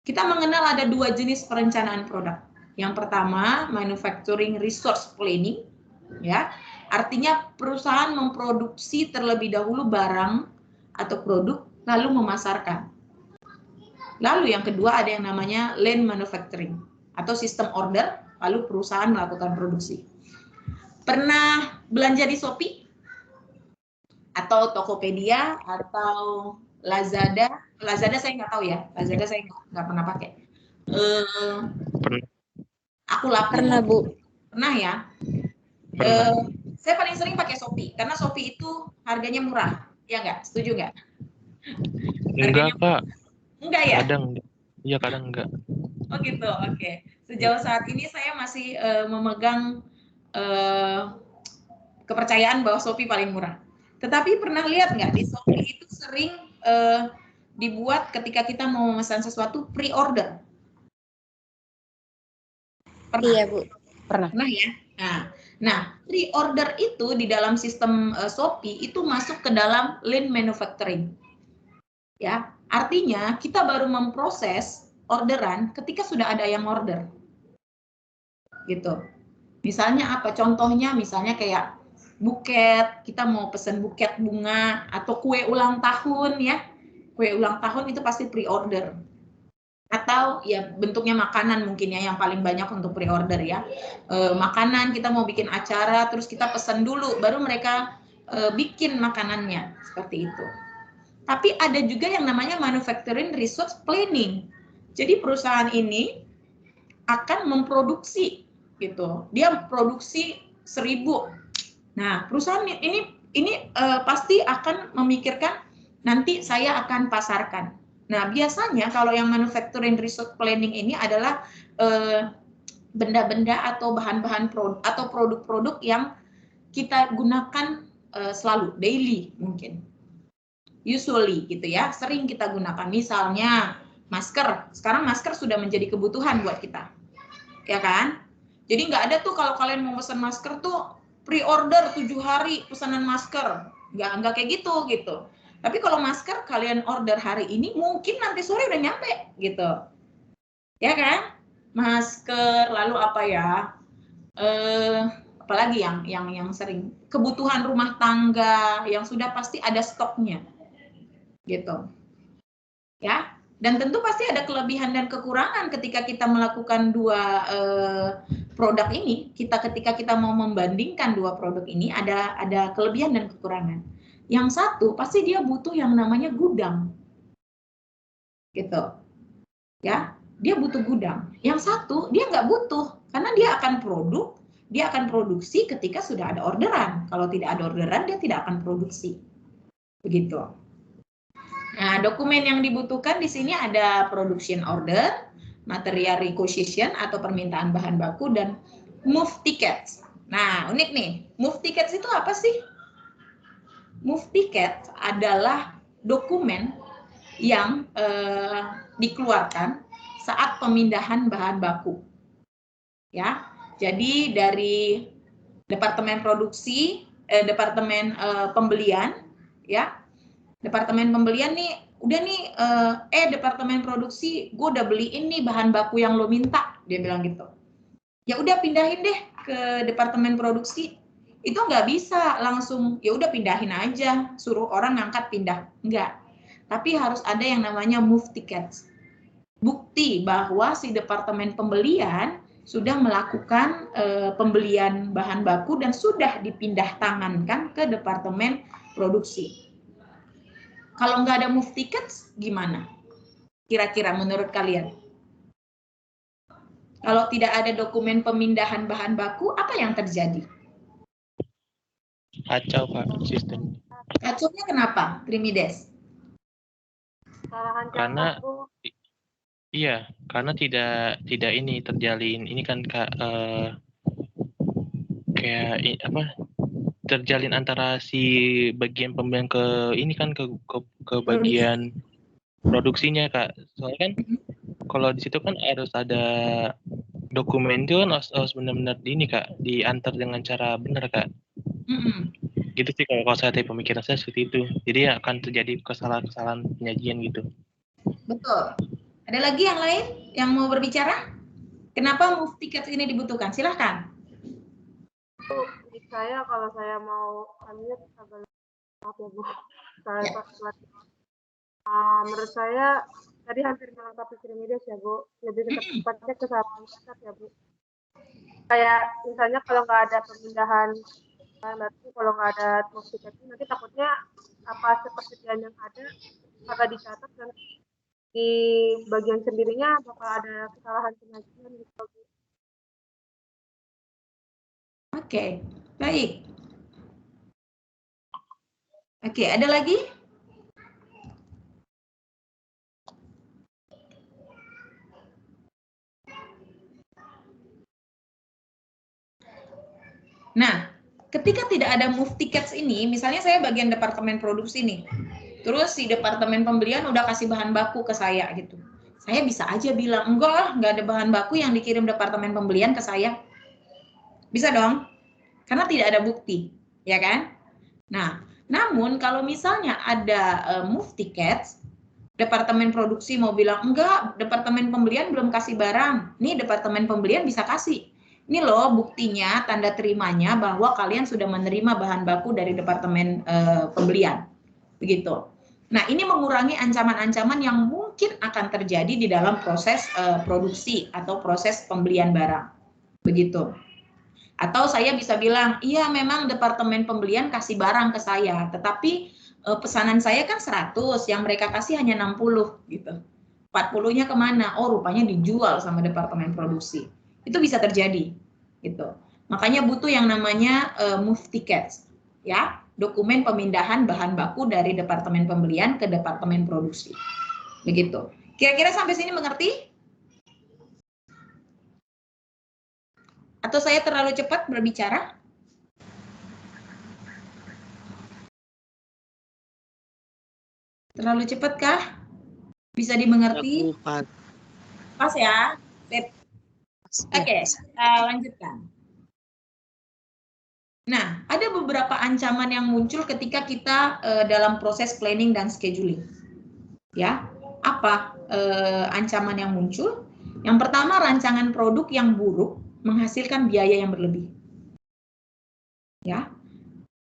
Kita mengenal ada 2 jenis perencanaan produk. Yang pertama, manufacturing resource planning, ya. Artinya perusahaan memproduksi terlebih dahulu barang atau produk lalu memasarkan. Lalu yang kedua ada yang namanya lean manufacturing atau sistem order lalu perusahaan melakukan produksi. Pernah belanja di Shopee atau Tokopedia atau Lazada? Lazada saya nggak tahu ya. Lazada saya nggak pernah pakai. Aku lapor. Pernah, Bu. Pernah ya. Saya paling sering pakai Shopee karena Shopee itu harganya murah, ya nggak? Setuju nggak? Enggak, Kak. Enggak ya? Kadang enggak. Oh gitu, oke. Sejauh saat ini saya masih memegang kepercayaan bahwa Shopee paling murah. Tetapi pernah lihat nggak di Shopee itu sering dibuat ketika kita mau memesan sesuatu pre-order. Pernah? Iya, Bu. Pernah. Pernah ya? Nah, pre-order itu di dalam sistem Shopee itu masuk ke dalam lean manufacturing. Ya, artinya kita baru memproses orderan ketika sudah ada yang order. Gitu. Misalnya apa? Contohnya misalnya kayak buket, kita mau pesen buket bunga atau kue ulang tahun ya. Kue ulang tahun itu pasti pre-order. Atau ya bentuknya makanan mungkin ya yang paling banyak untuk pre-order ya. Makanan kita mau bikin acara terus kita pesan dulu baru mereka bikin makanannya seperti itu. Tapi ada juga yang namanya manufacturing resource planning. Jadi perusahaan ini akan memproduksi gitu. Dia produksi 1000. Nah, perusahaan ini pasti akan memikirkan nanti saya akan pasarkan. Nah, biasanya kalau yang manufacturing resource planning ini adalah benda-benda atau bahan-bahan atau produk-produk yang kita gunakan selalu, daily mungkin. Usually gitu ya, sering kita gunakan. Misalnya masker. Sekarang masker sudah menjadi kebutuhan buat kita. Ya kan? Jadi nggak ada tuh kalau kalian mau pesan masker tuh pre-order 7 hari pesanan masker. Nggak kayak gitu. Tapi kalau masker kalian order hari ini, mungkin nanti sore udah nyampe, gitu. Ya kan? Masker, lalu apa ya? Apalagi yang sering. Kebutuhan rumah tangga, yang sudah pasti ada stoknya. Gitu. Ya, dan tentu pasti ada kelebihan dan kekurangan ketika kita melakukan dua produk ini. Ketika kita mau membandingkan dua produk ini, ada kelebihan dan kekurangan. Yang satu pasti dia butuh yang namanya gudang, gitu, ya. Dia butuh gudang. Yang satu dia nggak butuh karena dia akan produksi ketika sudah ada orderan. Kalau tidak ada orderan dia tidak akan produksi, begitu. Nah, dokumen yang dibutuhkan di sini ada production order, material requisition atau permintaan bahan baku, dan move tickets. Nah, unik nih, move tickets itu apa sih? Move ticket adalah dokumen yang dikeluarkan saat pemindahan bahan baku. Ya, jadi dari departemen produksi, departemen pembelian, ya. Departemen pembelian nih, udah nih, departemen produksi, gue udah beliin nih bahan baku yang lo minta, dia bilang gitu. Ya udah pindahin deh ke departemen produksi. Itu nggak bisa langsung, ya udah pindahin aja, suruh orang ngangkat pindah, enggak. Tapi harus ada yang namanya move tickets. Bukti bahwa si departemen pembelian sudah melakukan pembelian bahan baku dan sudah dipindah tangankan ke departemen produksi. Kalau nggak ada move tickets, gimana? Kira-kira menurut kalian? Kalau tidak ada dokumen pemindahan bahan baku, apa yang terjadi? Kacau, Pak, sistem. Kacaunya kenapa, Trimides? Karena iya, karena tidak ini terjalin. Ini kan kayak terjalin antara si bagian pembelian ke ini kan ke bagian produksinya, Kak. Soalnya kan kalau di situ kan harus ada dokumen itu kan harus benar-benar ini, Kak, diantar dengan cara benar, Kak. Gitu sih kalau saya tadi pemikiran saya seperti itu. Jadi akan terjadi kesalahan penyajian gitu. Betul. Ada lagi yang lain yang mau berbicara? Kenapa move ticket ini dibutuhkan? Silahkan. Saya kalau saya mau lanjut agak maaf ya Bu. Menurut saya tadi hampir melengkapi Trimides ya Bu. Lebih tepatnya kesalahan catat ya Bu. Kayak misalnya kalau nggak ada pemindahan berarti kalau nggak ada move ticket nanti takutnya apa sepersediaan yang ada agak dicatat dan di bagian sendirinya bakal ada kesalahan penyajian gitu. Oke, baik. Oke, ada lagi? Nah, ketika tidak ada move tickets ini, misalnya saya bagian departemen produksi nih, terus si departemen pembelian udah kasih bahan baku ke saya gitu. Saya bisa aja bilang, enggak ada bahan baku yang dikirim departemen pembelian ke saya. Bisa dong, karena tidak ada bukti, ya kan? Nah, namun kalau misalnya ada move tickets, departemen produksi mau bilang, enggak, departemen pembelian belum kasih barang. Nih departemen pembelian bisa kasih. Ini loh buktinya, tanda terimanya bahwa kalian sudah menerima bahan baku dari departemen pembelian. Begitu. Nah, ini mengurangi ancaman-ancaman yang mungkin akan terjadi di dalam proses produksi atau proses pembelian barang. Begitu. Atau saya bisa bilang, iya memang departemen pembelian kasih barang ke saya, tetapi pesanan saya kan 100, yang mereka kasih hanya 60 gitu. 40-nya kemana? Oh, rupanya dijual sama departemen produksi. Itu bisa terjadi gitu. Makanya butuh yang namanya move tickets, ya, dokumen pemindahan bahan baku dari departemen pembelian ke departemen produksi. Begitu. Kira-kira sampai sini mengerti? Atau saya terlalu cepat berbicara? Terlalu cepat kah? Bisa dimengerti? Pas ya? Oke, lanjutkan. Nah, ada beberapa ancaman yang muncul ketika kita dalam proses planning dan scheduling. Ya, apa ancaman yang muncul? Yang pertama, rancangan produk yang buruk menghasilkan biaya yang berlebih. Ya.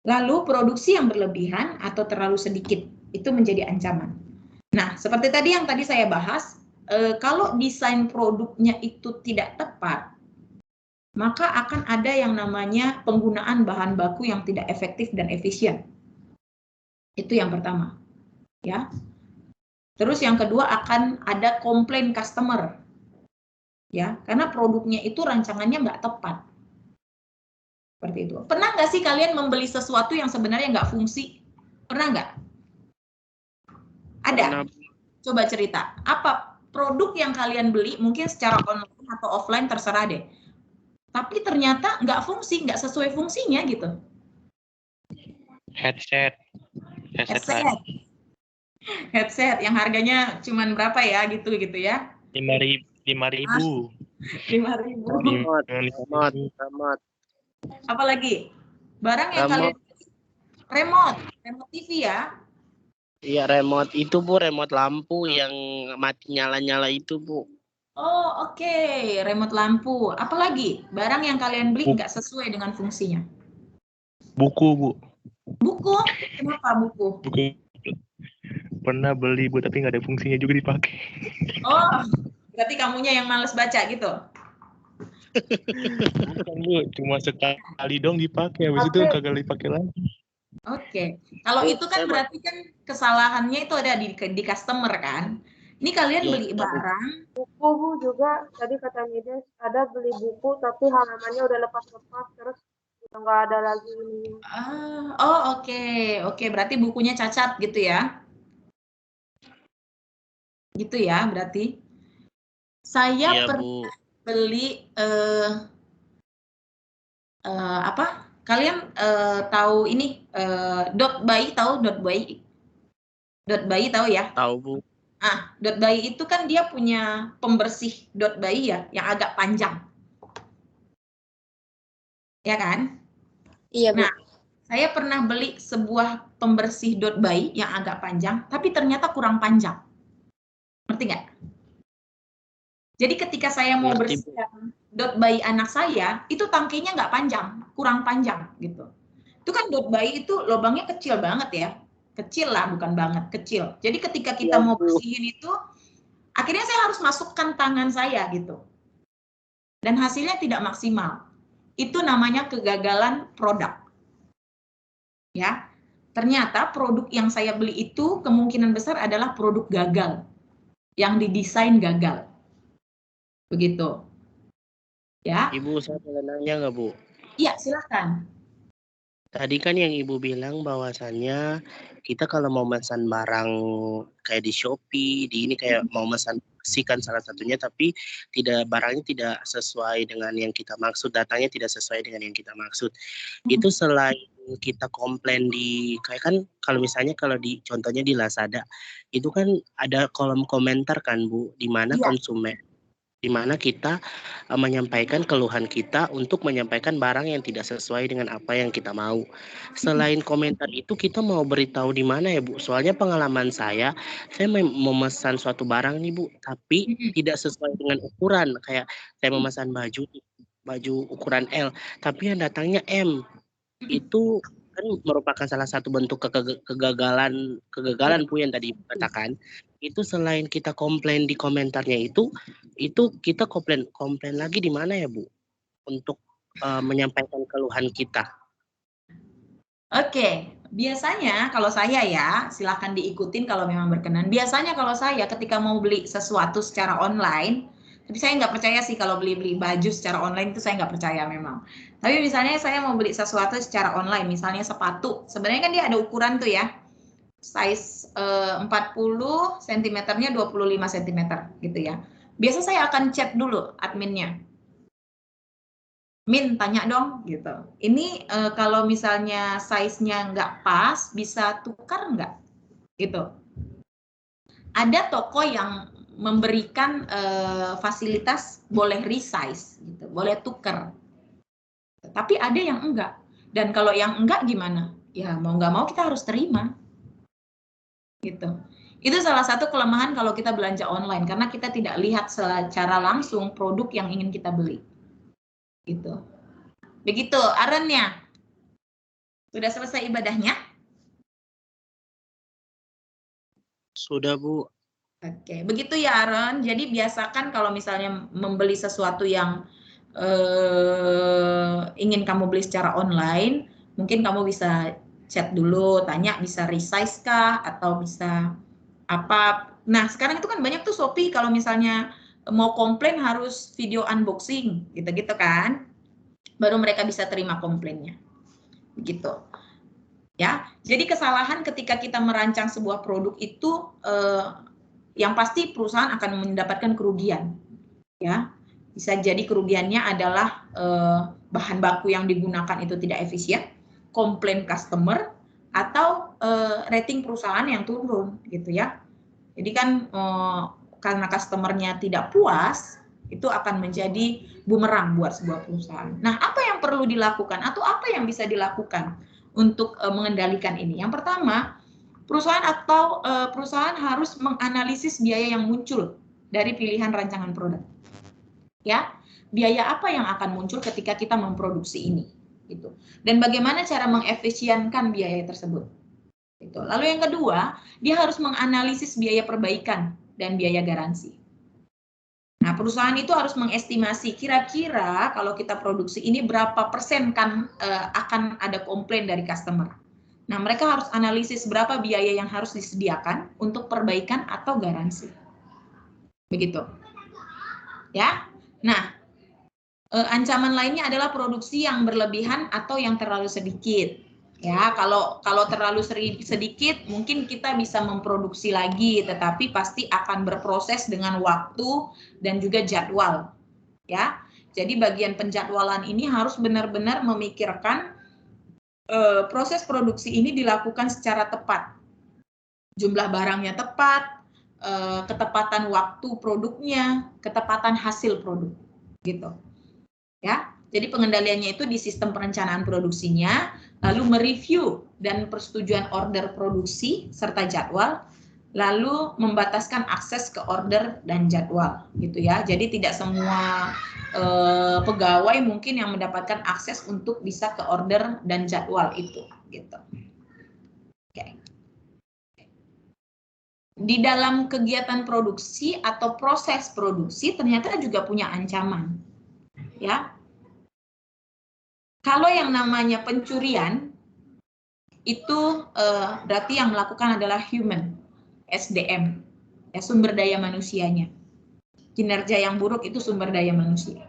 Lalu produksi yang berlebihan atau terlalu sedikit, itu menjadi ancaman. Nah, seperti tadi yang tadi saya bahas, kalau desain produknya itu tidak tepat, maka akan ada yang namanya penggunaan bahan baku yang tidak efektif dan efisien. Itu yang pertama. Ya. Terus yang kedua akan ada komplain customer. Ya, karena produknya itu rancangannya nggak tepat. Seperti itu. Pernah nggak sih kalian membeli sesuatu yang sebenarnya nggak fungsi? Pernah nggak? Ada? Pernah. Coba cerita. Apa produk yang kalian beli, mungkin secara online atau offline terserah deh. Tapi ternyata nggak fungsi, nggak sesuai fungsinya gitu. Headset. Headset yang harganya cuman berapa ya gitu ya? 5.000. 5.000. Apalagi barang yang kalian remote TV ya? Iya, remote itu Bu, remote lampu yang mati nyala-nyala itu Bu. Oh oke, remote lampu. Apalagi barang yang kalian beli nggak sesuai dengan fungsinya? Buku Bu. Buku? Kenapa buku? Pernah beli Bu, tapi nggak ada fungsinya juga dipakai. Oh, berarti kamunya yang males baca gitu? Bukan Bu, cuma sekali dong dipakai, habis itu kagak dipakai lagi. Oke, kalau itu kan berarti kan kesalahannya itu ada di customer kan? Ini kalian beli barang. Buku Bu juga, tadi kata Mides, ada beli buku tapi halamannya udah lepas-lepas, terus udah nggak ada lagi ini. Oke, berarti bukunya cacat gitu ya? Gitu ya, berarti. Saya pernah beli apa? Kalian tahu ini .by tahu .by? .by tahu ya? Tahu Bu. .by itu kan dia punya pembersih .by ya, yang agak panjang. Ya kan? Iya, Bu. Nah, saya pernah beli sebuah pembersih .by yang agak panjang, tapi ternyata kurang panjang. Ngerti nggak? Jadi ketika saya mau bersihkan .by anak saya, itu tangkinya nggak panjang, kurang panjang gitu. Itu kan .by itu lubangnya kecil banget ya. Kecil lah, bukan banget, kecil. Jadi ketika kita mau bersihin itu, akhirnya saya harus masukkan tangan saya gitu. Dan hasilnya tidak maksimal. Itu namanya kegagalan produk. Ya. Ternyata produk yang saya beli itu kemungkinan besar adalah produk gagal. Yang didesain gagal. Begitu. Ya. Ibu, saya boleh nanya nggak Bu? Iya, silakan. Tadi kan yang Ibu bilang bahwasannya kita kalau mau pesan barang kayak di Shopee, di ini kayak mau pesan memproduksikan salah satunya, tapi barangnya tidak sesuai dengan yang kita maksud, datanya tidak sesuai dengan yang kita maksud. Itu selain kita komplain kayak kan kalau misalnya contohnya di Lazada, itu kan ada kolom komentar kan Bu, di mana konsumen, di mana kita menyampaikan keluhan kita untuk menyampaikan barang yang tidak sesuai dengan apa yang kita mau. Selain komentar itu, kita mau beritahu di mana ya Bu? Soalnya pengalaman saya memesan suatu barang nih Bu, tapi tidak sesuai dengan ukuran. Kayak saya memesan baju ukuran L, tapi yang datangnya M. Itu kan merupakan salah satu bentuk kegagalan Bu yang tadi katakan. Itu selain kita komplain di komentarnya itu kita komplain lagi di mana ya Bu untuk menyampaikan keluhan kita. Oke, biasanya kalau saya ya, silakan diikutin kalau memang berkenan. Biasanya kalau saya ketika mau beli sesuatu secara online, tapi saya nggak percaya sih kalau beli baju secara online itu saya nggak percaya memang. Tapi misalnya saya mau beli sesuatu secara online, misalnya sepatu, sebenarnya kan dia ada ukuran tuh ya, size 40 cm-nya 25 cm gitu ya. Biasa saya akan chat dulu adminnya. Min, tanya dong gitu. Ini kalau misalnya size-nya nggak pas, bisa tukar nggak? Gitu. Ada toko yang memberikan fasilitas boleh resize, gitu, boleh tukar. Tapi ada yang enggak. Dan kalau yang enggak gimana? Ya mau nggak mau kita harus terima. Gitu. Itu salah satu kelemahan kalau kita belanja online, karena kita tidak lihat secara langsung produk yang ingin kita beli. Gitu. Begitu, Arennya. Sudah selesai ibadahnya? Sudah Bu. Oke, begitu ya Aren. Jadi biasakan kalau misalnya membeli sesuatu yang ingin kamu beli secara online, mungkin kamu bisa chat dulu, tanya bisa resize kah atau bisa apa. Nah, sekarang itu kan banyak tuh Shopee kalau misalnya mau komplain harus video unboxing, gitu-gitu kan. Baru mereka bisa terima komplainnya. Begitu. Ya, jadi kesalahan ketika kita merancang sebuah produk itu yang pasti perusahaan akan mendapatkan kerugian. Ya, bisa jadi kerugiannya adalah bahan baku yang digunakan itu tidak efisien, komplain customer, atau rating perusahaan yang turun, gitu ya. Jadi kan karena customernya tidak puas, itu akan menjadi bumerang buat sebuah perusahaan. Nah, apa yang perlu dilakukan atau apa yang bisa dilakukan untuk mengendalikan ini? Yang pertama, perusahaan harus menganalisis biaya yang muncul dari pilihan rancangan produk. Ya, biaya apa yang akan muncul ketika kita memproduksi ini? Gitu. Dan bagaimana cara mengefisienkan biaya tersebut? Gitu. Lalu yang kedua, dia harus menganalisis biaya perbaikan dan biaya garansi. Nah, perusahaan itu harus mengestimasi kira-kira kalau kita produksi ini berapa persen kan akan ada komplain dari customer. Nah, mereka harus analisis berapa biaya yang harus disediakan untuk perbaikan atau garansi. Begitu. Ya. Nah, ancaman lainnya adalah produksi yang berlebihan atau yang terlalu sedikit. Ya, kalau terlalu sedikit mungkin kita bisa memproduksi lagi, tetapi pasti akan berproses dengan waktu dan juga jadwal. Ya, jadi bagian penjadwalan ini harus benar-benar memikirkan proses produksi ini dilakukan secara tepat. Jumlah barangnya tepat, ketepatan waktu produknya, ketepatan hasil produk, gitu. Ya, jadi pengendaliannya itu di sistem perencanaan produksinya, lalu mereview dan persetujuan order produksi serta jadwal, lalu membataskan akses ke order dan jadwal, gitu ya. Jadi tidak semua pegawai mungkin yang mendapatkan akses untuk bisa ke order dan jadwal itu, gitu. Oke. Di dalam kegiatan produksi atau proses produksi ternyata juga punya ancaman, ya. Kalau yang namanya pencurian itu berarti yang melakukan adalah human, SDM, ya, sumber daya manusianya. Kinerja yang buruk itu sumber daya manusia,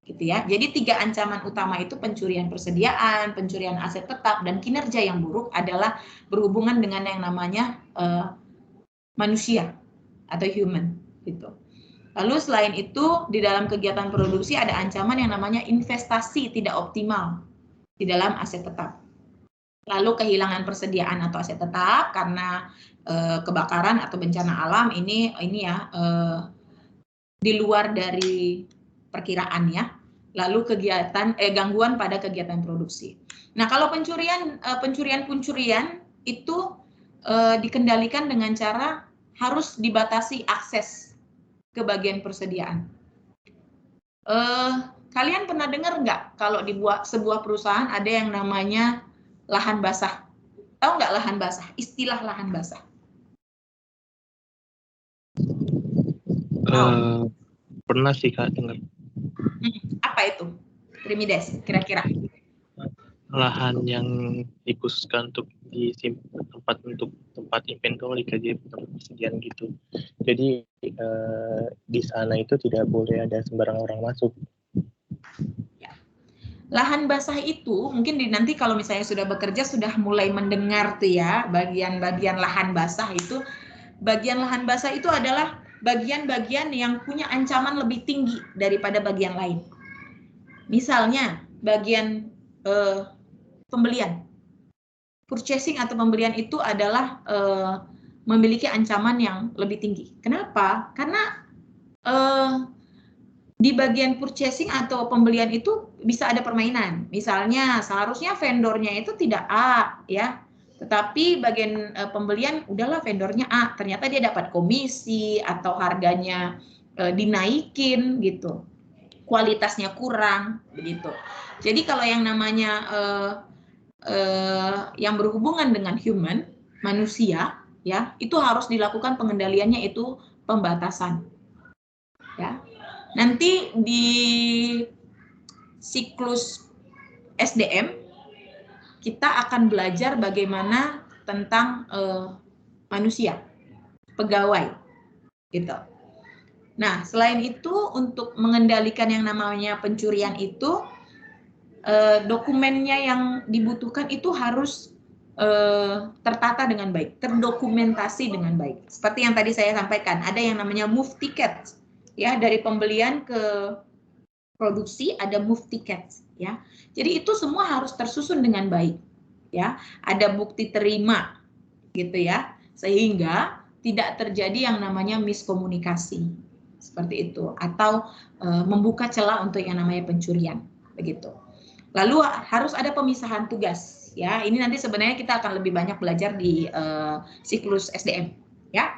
gitu ya. Jadi 3 ancaman utama itu pencurian persediaan, pencurian aset tetap, dan kinerja yang buruk adalah berhubungan dengan yang namanya manusia atau human, gitu. Lalu selain itu, di dalam kegiatan produksi ada ancaman yang namanya investasi tidak optimal di dalam aset tetap. Lalu kehilangan persediaan atau aset tetap karena kebakaran atau bencana alam ini ya di luar dari perkiraan ya. Lalu gangguan pada kegiatan produksi. Nah, kalau pencurian itu dikendalikan dengan cara harus dibatasi akses ke bagian persediaan. Kalian pernah dengar nggak kalau di sebuah perusahaan ada yang namanya lahan basah? Tahu nggak lahan basah? Istilah lahan basah. Pernah sih Kak dengar. Apa itu? Trimides, kira-kira? Lahan yang dikhususkan untuk disimpan tempat inventory kayak tempat persediaan gitu. Jadi di sana itu tidak boleh ada sembarang orang masuk. Ya. Lahan basah itu mungkin nanti kalau misalnya sudah bekerja sudah mulai mendengar tuh ya bagian-bagian lahan basah itu. Bagian lahan basah itu adalah bagian-bagian yang punya ancaman lebih tinggi daripada bagian lain. Misalnya bagian pembelian. Purchasing atau pembelian itu adalah memiliki ancaman yang lebih tinggi. Kenapa? Karena di bagian purchasing atau pembelian itu bisa ada permainan. Misalnya seharusnya vendornya itu tidak A ya, tetapi bagian pembelian udahlah vendornya A, ternyata dia dapat komisi atau harganya dinaikin gitu, kualitasnya kurang begitu. Jadi kalau yang namanya yang berhubungan dengan manusia ya, itu harus dilakukan pengendaliannya itu pembatasan ya. Nanti di siklus SDM kita akan belajar bagaimana tentang manusia, pegawai gitu. Nah, selain itu untuk mengendalikan yang namanya pencurian itu dokumennya yang dibutuhkan itu harus tertata dengan baik, terdokumentasi dengan baik. Seperti yang tadi saya sampaikan, ada yang namanya move ticket, ya, dari pembelian ke produksi ada move ticket, ya. Jadi itu semua harus tersusun dengan baik, ya. Ada bukti terima, gitu ya, sehingga tidak terjadi yang namanya miskomunikasi, seperti itu, atau membuka celah untuk yang namanya pencurian, begitu. Lalu harus ada pemisahan tugas, ya. Ini nanti sebenarnya kita akan lebih banyak belajar di siklus SDM, ya.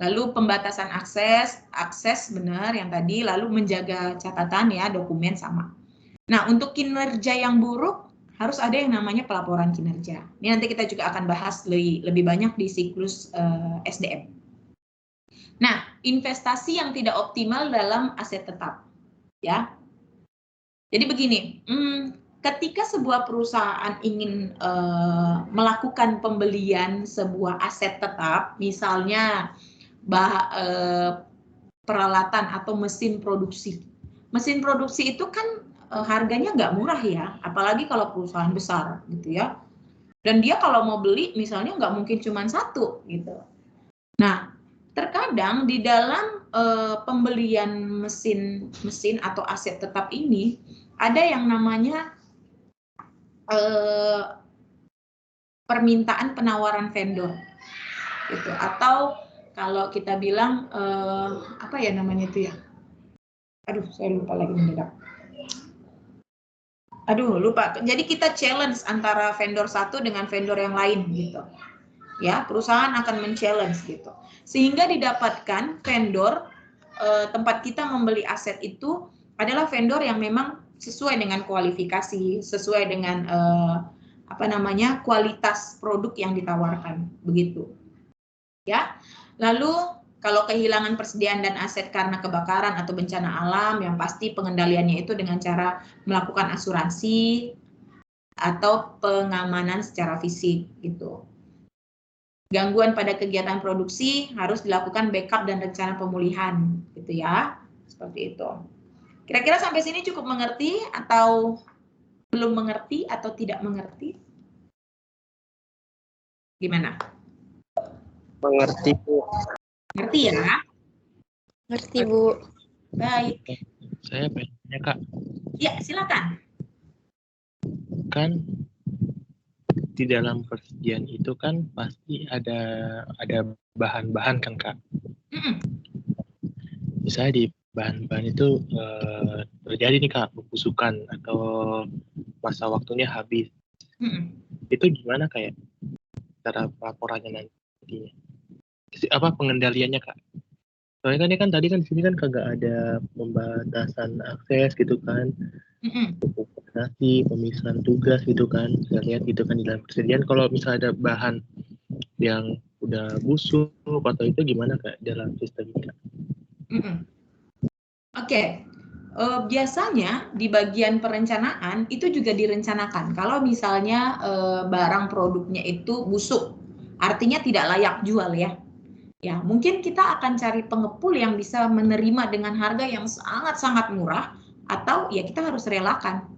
Lalu pembatasan akses benar yang tadi, lalu menjaga catatan ya, dokumen sama. Nah, untuk kinerja yang buruk harus ada yang namanya pelaporan kinerja. Ini nanti kita juga akan bahas lebih banyak di siklus SDM. Nah, investasi yang tidak optimal dalam aset tetap, ya. Jadi begini, ketika sebuah perusahaan ingin melakukan pembelian sebuah aset tetap, misalnya peralatan atau mesin produksi. Mesin produksi itu kan harganya nggak murah ya, apalagi kalau perusahaan besar gitu ya. Dan dia kalau mau beli misalnya nggak mungkin cuma satu gitu. Nah, terkadang di dalam pembelian mesin atau aset tetap ini ada yang namanya permintaan penawaran vendor, gitu. Atau kalau kita bilang apa ya namanya itu ya? Aduh, saya lupa lagi mendadak. Aduh, lupa. Jadi kita challenge antara vendor satu dengan vendor yang lain gitu. Ya, perusahaan akan men-challenge gitu. Sehingga didapatkan vendor tempat kita membeli aset itu adalah vendor yang memang sesuai dengan kualifikasi, sesuai dengan kualitas produk yang ditawarkan, begitu. Ya. Lalu kalau kehilangan persediaan dan aset karena kebakaran atau bencana alam, yang pasti pengendaliannya itu dengan cara melakukan asuransi atau pengamanan secara fisik gitu. Gangguan pada kegiatan produksi harus dilakukan backup dan rencana pemulihan, gitu ya. Seperti itu. Kira-kira sampai sini cukup mengerti atau belum mengerti atau tidak mengerti? Gimana? Mengerti, Bu. Ngerti ya? Ngerti, Bu. Baik. Saya pengen tanya, Kak, Ya, silakan. kan di dalam persediaan itu kan pasti ada bahan-bahan kan, Kak. Mm-mm. Misalnya di bahan-bahan itu terjadi nih, Kak, pembusukan atau masa waktunya habis. Mm-mm. Itu gimana kayak cara pelaporannya nantinya? Pengendaliannya, Kak? Soalnya kan ini kan tadi kan di sini kan kagak ada pembatasan akses gitu kan, Mm-mm. komunikasi, pemisahan tugas gitu kan. Saya lihat gitu kan di dalam persediaan. Kalau misalnya ada bahan yang udah busuk atau itu gimana, Kak, dalam sistemnya? Mm-mm. Oke. Biasanya di bagian perencanaan itu juga direncanakan. Kalau misalnya barang produknya itu busuk, artinya tidak layak jual ya. Ya, mungkin kita akan cari pengepul yang bisa menerima dengan harga yang sangat-sangat murah, atau ya kita harus relakan.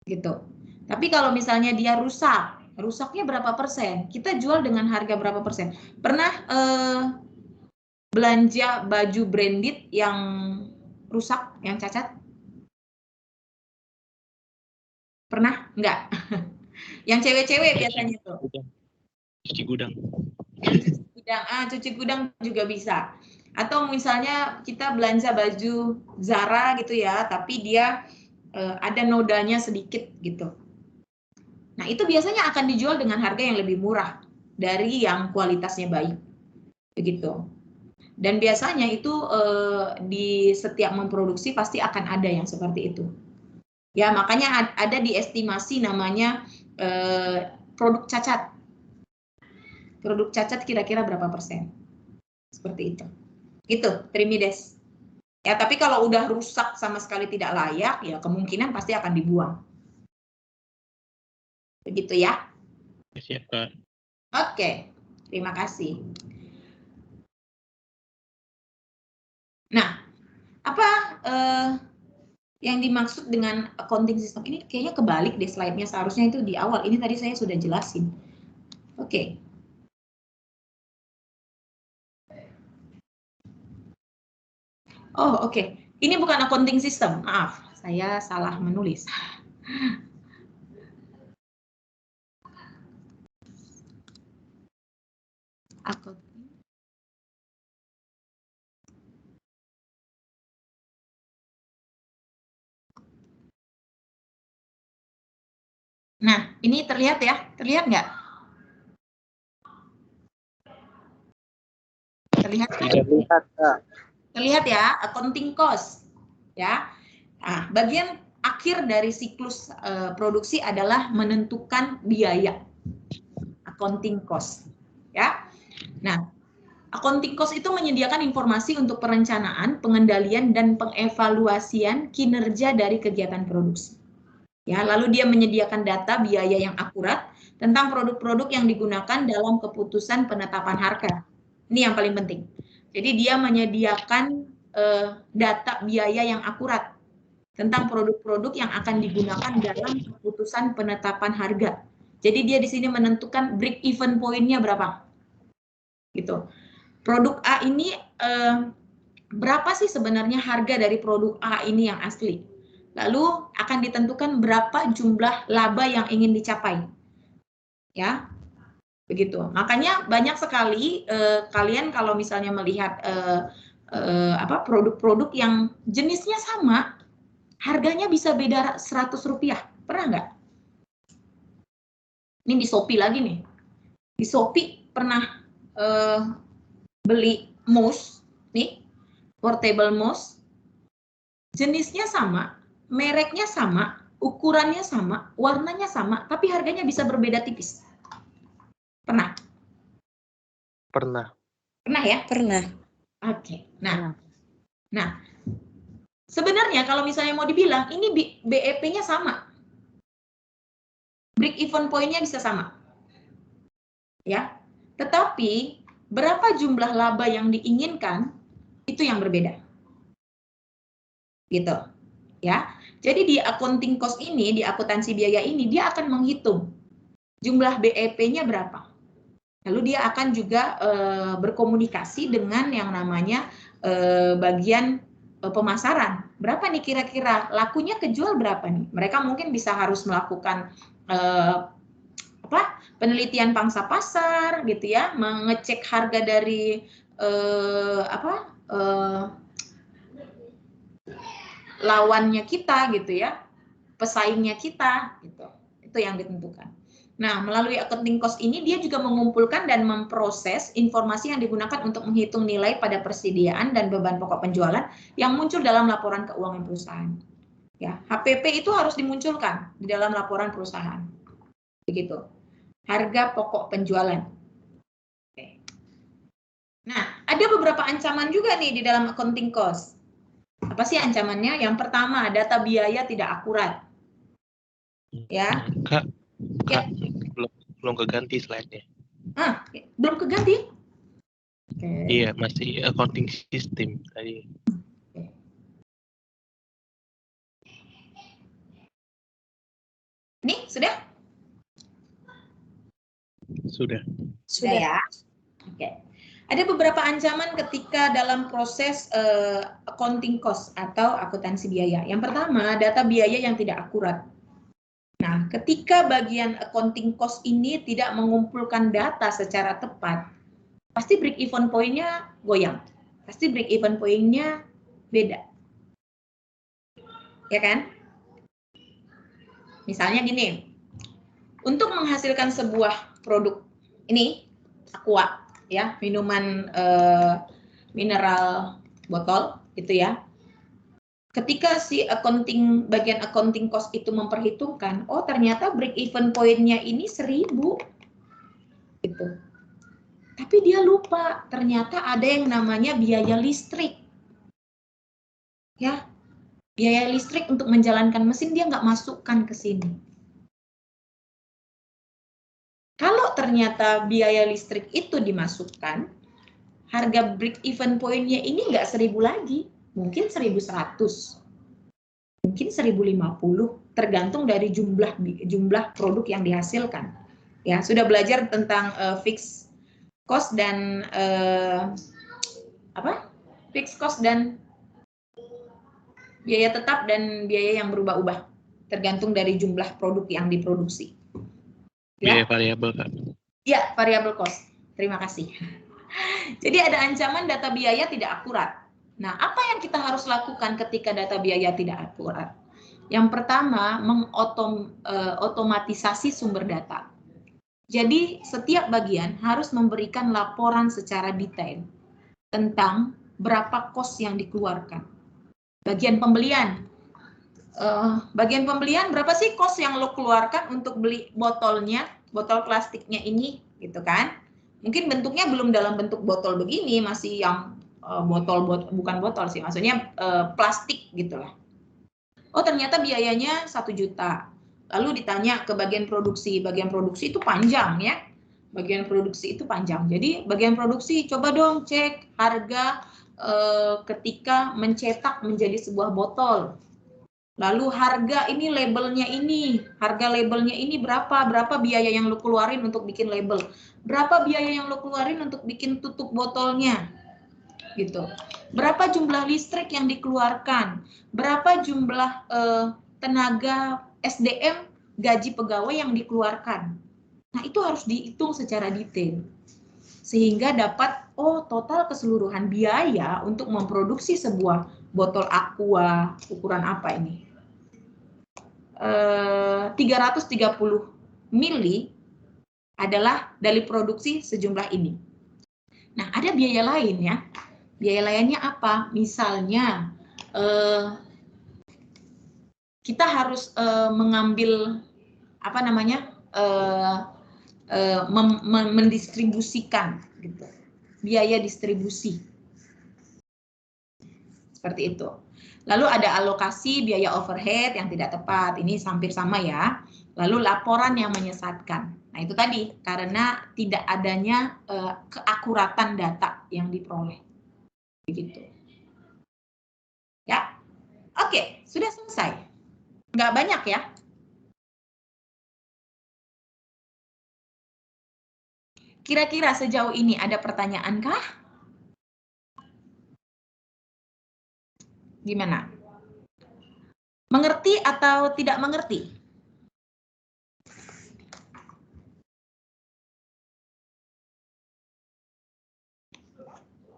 Gitu. Tapi kalau misalnya dia rusak, rusaknya berapa persen? Kita jual dengan harga berapa persen? Pernah belanja baju branded yang rusak, yang cacat? Pernah? Enggak. Yang cewek-cewek biasanya tuh. Cuci gudang. Yang cuci gudang, cuci gudang juga bisa. Atau misalnya kita belanja baju Zara gitu ya, tapi dia ada nodanya sedikit gitu. Nah, itu biasanya akan dijual dengan harga yang lebih murah dari yang kualitasnya baik. Begitu. Dan biasanya itu di setiap memproduksi pasti akan ada yang seperti itu. Ya, makanya ada di estimasi namanya produk cacat. Produk cacat kira-kira berapa persen? Seperti itu. Itu, Trimides. Ya, tapi kalau udah rusak sama sekali tidak layak, ya kemungkinan pasti akan dibuang. Begitu ya. Siap, Kak. Oke, terima kasih. Nah, apa yang dimaksud dengan accounting system? Ini kayaknya kebalik deh slide-nya, seharusnya itu di awal. Ini tadi saya sudah jelasin. Oke. Oh, oke. Ini bukan accounting system. Maaf, saya salah menulis. Nah, ini terlihat ya? Terlihat nggak? Terlihat? Terlihat, Kak. Terlihat ya, accounting cost. Ya. Nah, bagian akhir dari siklus produksi adalah menentukan biaya. Accounting cost. Ya. Nah, accounting cost itu menyediakan informasi untuk perencanaan, pengendalian, dan pengevaluasian kinerja dari kegiatan produksi. Ya, lalu dia menyediakan data biaya yang akurat tentang produk-produk yang digunakan dalam keputusan penetapan harga. Ini yang paling penting. Jadi dia menyediakan data biaya yang akurat tentang produk-produk yang akan digunakan dalam keputusan penetapan harga. Jadi dia di sini menentukan break even point-nya berapa. Gitu. Produk A ini berapa sih sebenarnya harga dari produk A ini yang asli? Lalu akan ditentukan berapa jumlah laba yang ingin dicapai. Ya. Begitu. Makanya banyak sekali kalian kalau misalnya melihat produk-produk yang jenisnya sama, harganya bisa beda Rp100. Pernah nggak? Ini di Shopee lagi nih. Di Shopee pernah beli mouse, nih, portable mouse, jenisnya sama, mereknya sama, ukurannya sama, warnanya sama, tapi harganya bisa berbeda tipis. Pernah? Pernah. Pernah ya? Pernah. Oke. Nah, sebenarnya kalau misalnya mau dibilang, ini BEP-nya sama. Break even point-nya bisa sama. Ya. Tetapi, berapa jumlah laba yang diinginkan, itu yang berbeda. Gitu. Ya. Jadi di accounting cost ini, di akuntansi biaya ini, dia akan menghitung jumlah BEP-nya berapa. Lalu dia akan juga berkomunikasi dengan yang namanya bagian pemasaran. Berapa nih kira-kira lakunya kejual berapa nih? Mereka mungkin bisa harus melakukan penelitian pangsa pasar gitu ya, mengecek harga dari lawannya kita gitu ya, pesaingnya kita gitu. Itu yang ditentukan. Nah, melalui accounting cost ini dia juga mengumpulkan dan memproses informasi yang digunakan untuk menghitung nilai pada persediaan dan beban pokok penjualan yang muncul dalam laporan keuangan perusahaan. Ya, HPP itu harus dimunculkan di dalam laporan perusahaan. Begitu. Harga pokok penjualan. Oke. Nah, ada beberapa ancaman juga nih di dalam accounting cost. Apa sih ancamannya? Yang pertama, data biaya tidak akurat. Ya. Kak, belum keganti slide-nya. Belum keganti? Okay. Iya, masih accounting system tadi. Ini sudah? Sudah. Sudah ya. Oke. Ada beberapa ancaman ketika dalam proses accounting cost atau akuntansi biaya. Yang pertama, data biaya yang tidak akurat. Nah, ketika bagian accounting cost ini tidak mengumpulkan data secara tepat, pasti break even point-nya goyang. Pasti break even point-nya beda. Ya kan? Misalnya gini, untuk menghasilkan sebuah produk ini, Aqua, ya, minuman mineral botol, itu ya. Ketika si bagian accounting cost itu memperhitungkan, oh ternyata break even point-nya ini 1.000, gitu. Tapi dia lupa, ternyata ada yang namanya biaya listrik. Ya, biaya listrik untuk menjalankan mesin dia nggak masukkan ke sini. Kalau ternyata biaya listrik itu dimasukkan, harga break even point-nya ini nggak 1.000 lagi, mungkin 1.100, mungkin 1.050, tergantung dari jumlah produk yang dihasilkan. Ya, sudah belajar tentang fixed cost dan fixed cost dan biaya tetap dan biaya yang berubah-ubah, tergantung dari jumlah produk yang diproduksi. Biaya variabel, Kak. Ya, variabel cost. Terima kasih. Jadi ada ancaman data biaya tidak akurat. Nah, apa yang kita harus lakukan ketika data biaya tidak akurat? Yang pertama, mengotomatisasi sumber data. Jadi, setiap bagian harus memberikan laporan secara detail tentang berapa kos yang dikeluarkan. Bagian pembelian. Bagian pembelian, berapa sih kos yang lo keluarkan untuk beli botolnya, botol plastiknya ini, gitu kan? Mungkin bentuknya belum dalam bentuk botol begini, masih yang bukan botol sih, maksudnya plastik gitulah. Oh ternyata biayanya 1 juta. Lalu ditanya ke bagian produksi itu panjang ya. Bagian produksi itu panjang. Jadi bagian produksi coba dong cek harga ketika mencetak menjadi sebuah botol. Lalu harga ini labelnya ini, harga labelnya ini berapa biaya yang lo keluarin untuk bikin label, berapa biaya yang lo keluarin untuk bikin tutup botolnya, gitu. Berapa jumlah listrik yang dikeluarkan, berapa jumlah tenaga SDM gaji pegawai yang dikeluarkan. Nah itu harus dihitung secara detail, sehingga dapat total keseluruhan biaya untuk memproduksi sebuah botol Aqua ukuran apa ini? 330 mili adalah dari produksi sejumlah ini. Nah, ada biaya lain ya. Biaya lainnya apa? Misalnya kita harus mengambil mendistribusikan gitu. Biaya distribusi. Seperti itu. Lalu ada alokasi biaya overhead yang tidak tepat, ini hampir sama ya. Lalu laporan yang menyesatkan. Nah itu tadi, karena tidak adanya keakuratan data yang diperoleh. Begitu. Ya, oke, sudah selesai. Nggak banyak ya. Kira-kira sejauh ini ada pertanyaan kah? Gimana? Mengerti atau tidak mengerti?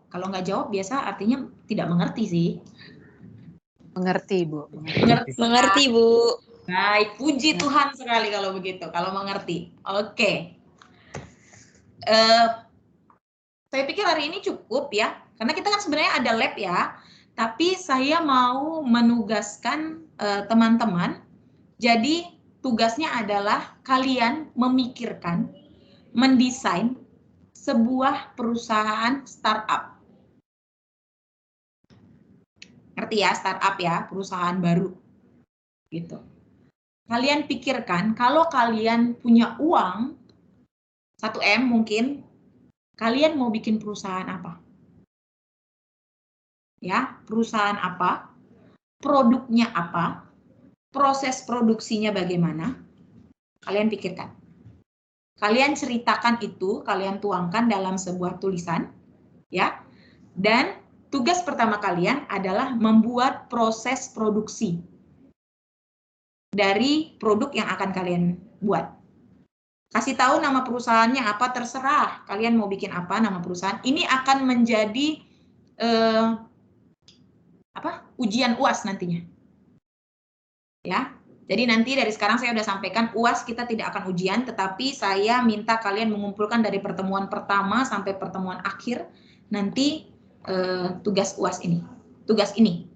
Kalau nggak jawab biasa artinya tidak mengerti sih. Mengerti, Bu. Mengerti, Bu. Baik, puji Tuhan sekali kalau begitu, kalau mengerti. Oke. Saya pikir hari ini cukup ya, karena kita kan sebenarnya ada lab ya, tapi saya mau menugaskan teman-teman, jadi tugasnya adalah kalian memikirkan, mendesain sebuah perusahaan startup. Ngerti ya, startup ya, perusahaan baru. Gitu. Kalian pikirkan, kalau kalian punya uang 1M mungkin, kalian mau bikin perusahaan apa? Ya, perusahaan apa? Produknya apa? Proses produksinya bagaimana? Kalian pikirkan. Kalian ceritakan itu, kalian tuangkan dalam sebuah tulisan, ya. Dan tugas pertama kalian adalah membuat proses produksi dari produk yang akan kalian buat. Kasih tahu nama perusahaannya apa, terserah. Kalian mau bikin apa nama perusahaan. Ini akan menjadi ujian UAS nantinya. Ya. Jadi nanti dari sekarang saya sudah sampaikan UAS kita tidak akan ujian, tetapi saya minta kalian mengumpulkan dari pertemuan pertama sampai pertemuan akhir nanti tugas UAS ini. Tugas ini.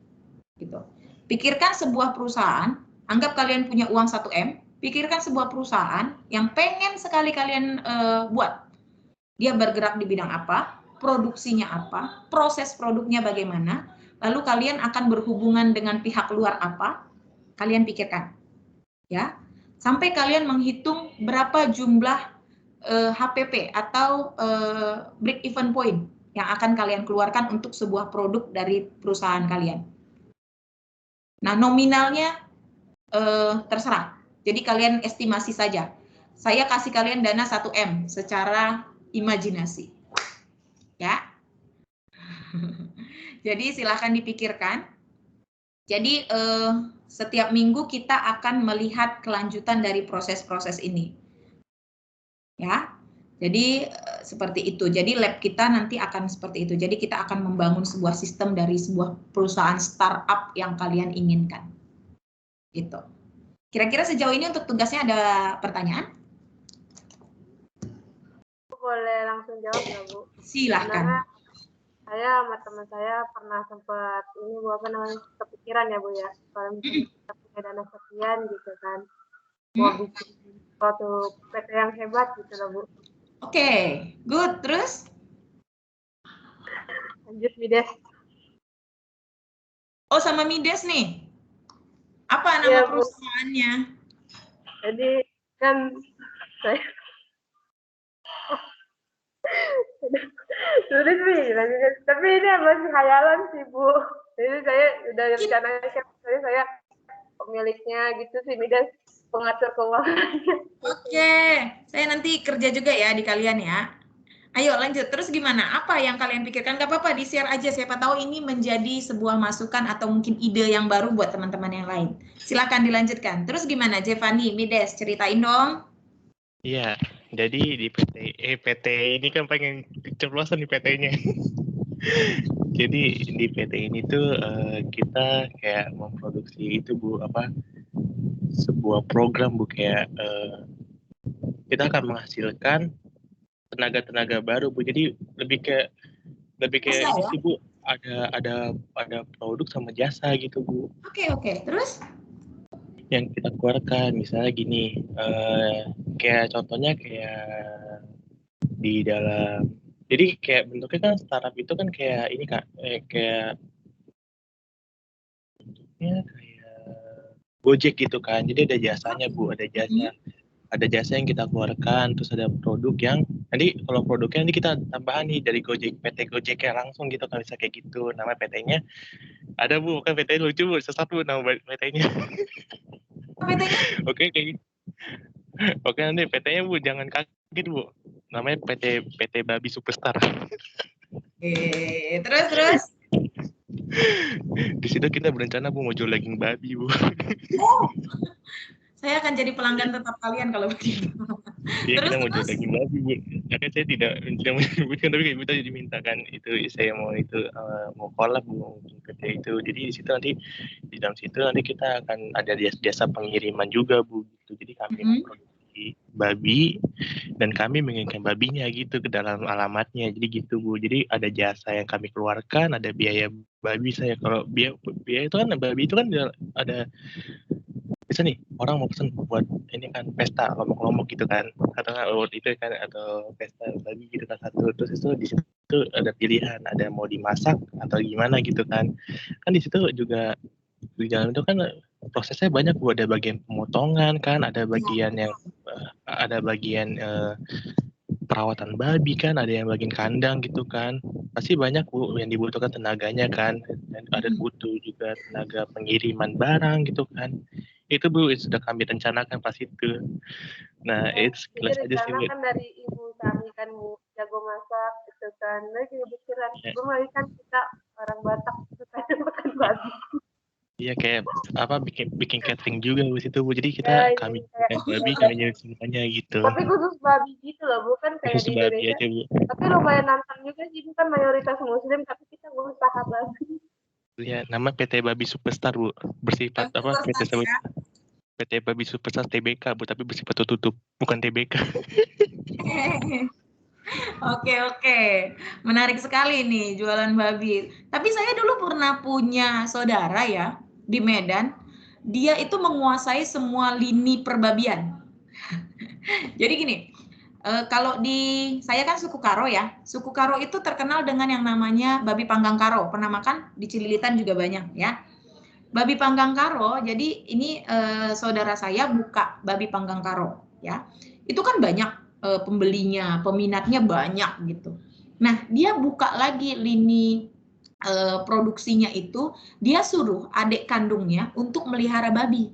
Gitu. Pikirkan sebuah perusahaan, anggap kalian punya uang 1M, pikirkan sebuah perusahaan yang pengen sekali kalian buat. Dia bergerak di bidang apa, produksinya apa, proses produknya bagaimana, lalu kalian akan berhubungan dengan pihak luar apa, kalian pikirkan. Ya, sampai kalian menghitung berapa jumlah HPP atau break even point yang akan kalian keluarkan untuk sebuah produk dari perusahaan kalian. Nah, nominalnya terserah. Jadi kalian estimasi saja. Saya kasih kalian dana 1M secara imajinasi. Ya. Jadi silahkan dipikirkan. Jadi setiap minggu kita akan melihat kelanjutan dari proses-proses ini. Ya. Jadi seperti itu. Jadi lab kita nanti akan seperti itu. Jadi kita akan membangun sebuah sistem dari sebuah perusahaan startup yang kalian inginkan. Gitu. Kira-kira sejauh ini untuk tugasnya ada pertanyaan? Boleh langsung jawab nggak, Bu? Silahkan. Sebenarnya saya sama teman saya pernah sempat ini Bu, apa namanya, kepikiran ya Bu ya, kalau misalnya kita punya dana sekian gitu kan, mau bikin suatu PT yang hebat gitu loh Bu. Oke, good. Terus? Lanjut Mides. Oh, sama Mides nih. Apa nama Iya, Bu. perusahaannya? Jadi kan saya sulit sih, tapi ini masih khayalan sih Bu. Jadi saya udah rencanakan, saya pemiliknya gitu sih, Mides pengatur keuangannya. Oke, saya nanti kerja juga ya di kalian ya. Ayo lanjut, terus gimana? Apa yang kalian pikirkan? Gak apa-apa, di-share aja. Siapa tahu ini menjadi sebuah masukan atau mungkin ide yang baru buat teman-teman yang lain. Silakan dilanjutkan. Terus gimana, Jevani, Mides, ceritain dong. Iya, jadi di PT ini kan pengen keceplosan di PT-nya. Jadi di PT ini tuh kita kayak memproduksi itu Bu, sebuah program Bu, kayak kita akan menghasilkan tenaga baru Bu. Jadi lebih ke ini sih Bu, ada produk sama jasa gitu Bu. Oke. Terus? Yang kita keluarkan misalnya gini, kayak contohnya kayak di dalam, jadi kayak bentuknya kan startup itu kan kayak ini Kak, kayak bentuknya kayak Gojek gitu kan. Jadi ada jasanya Bu, ada jasa yang kita keluarkan, terus ada produk yang nanti kalau produknya nanti kita tambahan nih dari Gojek, PT Gojek ya langsung gitu kan, bisa kayak gitu. Nama PT-nya ada Bu, kan PT lucu Bu, sesat Bu nama PT-nya. PT-nya? Oke, kayak gitu. Oke, nanti PT-nya Bu jangan kaget Bu. namanya PT Babi Superstar. Terus. Di situ kita berencana Bu mau jual daging babi Bu. Oh, saya akan jadi pelanggan tetap kalian kalau begitu. Iya kita mau jual Terus. daging babi Bu. Ya kan saya tidak menyebutkan tapi kayak kita dimintakan itu saya mau itu mau collab Bu PT itu. Jadi di situ nanti di dalam situ nanti kita akan ada jasa pengiriman juga Bu. Gitu. Jadi kami memproduksi babi dan kami mengirimkan babinya gitu ke dalam alamatnya. Jadi gitu Bu. Jadi ada jasa yang kami keluarkan, ada biaya babi saya. Kalau biaya itu kan babi itu kan ada bisa nih orang mau pesen buat ini kan pesta lombok-lombok gitu kan atau nggak itu kan atau pesta babi gitu kan satu terus itu di situ ada pilihan ada mau dimasak atau gimana gitu kan di situ juga di dalam itu kan prosesnya banyak Bu ada bagian pemotongan kan ada bagian yang perawatan babi kan ada yang bagian kandang gitu kan pasti banyak Bu yang dibutuhkan tenaganya kan dan ada butuh juga tenaga pengiriman barang gitu kan itu Bu sudah kami rencanakan pas itu nah itu sekilas Jadi aja sih Bu rencana kan dari ibu kami kan Bu jago masak gitu kan. Nah juga pikiran belum lagi kan kita orang Batak gitu kan makan babi. iya kayak bikin catering juga Bu situ Bu jadi kita Ya, kami kayak babi kami jadi semuanya gitu tapi khusus babi gitu loh bukan kayak khusus di babi Indonesia. aja Bu Tapi lumayan nantang juga sih bukan mayoritas muslim tapi kita berusaha babi. ya nama PT Babi Superstar Bu bersifat apa PT Babi Superstar TBK Bu tapi bersifat tertutup bukan TBK. Oke. Menarik sekali nih jualan babi. Tapi saya dulu pernah punya saudara ya di Medan. Dia itu menguasai semua lini perbabian. Jadi gini, kalau saya kan suku Karo ya. Suku Karo itu terkenal dengan yang namanya babi panggang Karo. Pernah makan? Di Cililitan juga banyak ya. Babi panggang Karo, jadi ini saudara saya buka babi panggang Karo ya. Itu kan banyak pembelinya, peminatnya banyak gitu. Nah, dia buka lagi lini produksinya itu, dia suruh adik kandungnya untuk melihara babi.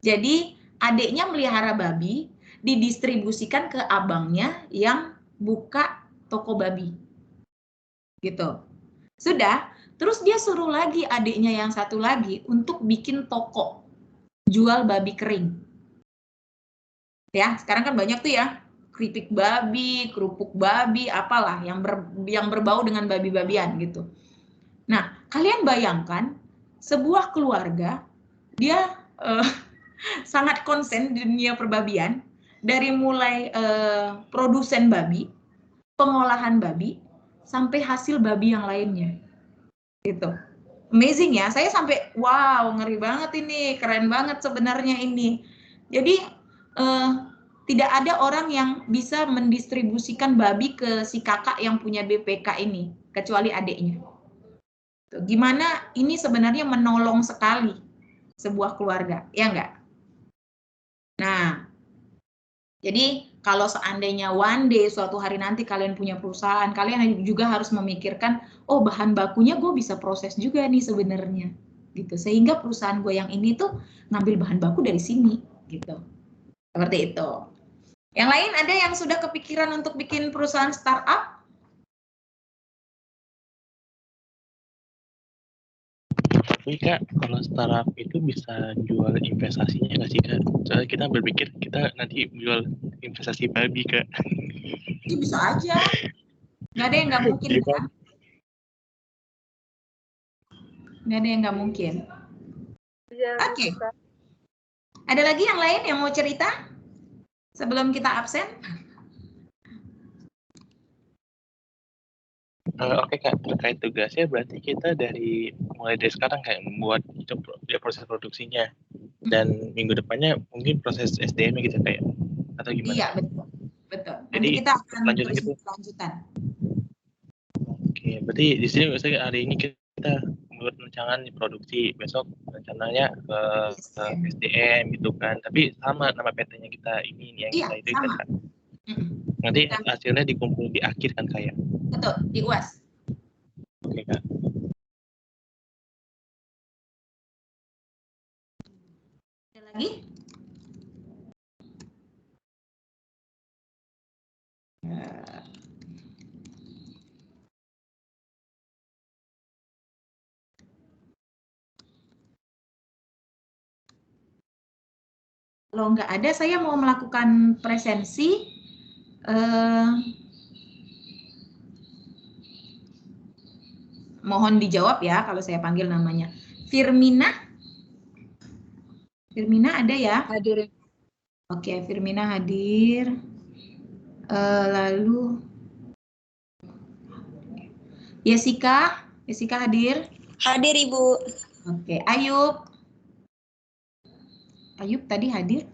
Jadi, adiknya melihara babi, didistribusikan ke abangnya yang buka toko babi. Gitu. Sudah, terus dia suruh lagi adiknya yang satu lagi untuk bikin toko jual babi kering. Ya, sekarang kan banyak tuh ya, keripik babi, kerupuk babi, apalah yang berbau dengan babi-babian gitu. Nah, kalian bayangkan sebuah keluarga dia sangat konsen di dunia perbabian dari mulai produsen babi, pengolahan babi, sampai hasil babi yang lainnya. Gitu. Amazing ya, saya sampai wow ngeri banget ini, keren banget sebenarnya ini. Jadi tidak ada orang yang bisa mendistribusikan babi ke si kakak yang punya BPK ini, kecuali adiknya. Gimana ini sebenarnya menolong sekali sebuah keluarga, ya enggak? Nah, jadi kalau seandainya one day suatu hari nanti kalian punya perusahaan, kalian juga harus memikirkan, oh bahan bakunya gue bisa proses juga nih sebenarnya, gitu. Sehingga perusahaan gue yang ini tuh ngambil bahan baku dari sini, gitu. Seperti itu. Yang lain ada yang sudah kepikiran untuk bikin perusahaan startup? Tapi Kak, kalau startup itu bisa jual investasinya nggak sih Kak? Soalnya kita berpikir kita nanti jual investasi babi Kak. Ya, bisa aja. Nggak ada yang nggak mungkin kan? Nggak ada yang nggak mungkin. Oke. Ada lagi yang lain yang mau cerita sebelum kita absen? Oke Kak, terkait tugasnya berarti kita mulai dari sekarang kayak membuat itu proses produksinya dan minggu depannya mungkin proses SDM gitu kayak atau gimana? Iya betul. Nanti Jadi kita akan terus lanjutan. Oke, berarti di sini misalnya hari ini kita menurut rancangan produksi, besok rencananya ke SDM gitu kan. Tapi sama nama PT-nya kita ini yang iya, kita itu sama. kan. Nanti hasilnya dikumpul di akhir kan kayak. Betul, di UAS. Oke Kak. Ada lagi? Kalau nggak ada, saya mau melakukan presensi. Mohon dijawab ya kalau saya panggil namanya. Firmina? Firmina ada ya? Hadir. Oke, Firmina hadir. Lalu Jessica hadir? Hadir, Ibu. Oke, Ayub. Ayub tadi hadir?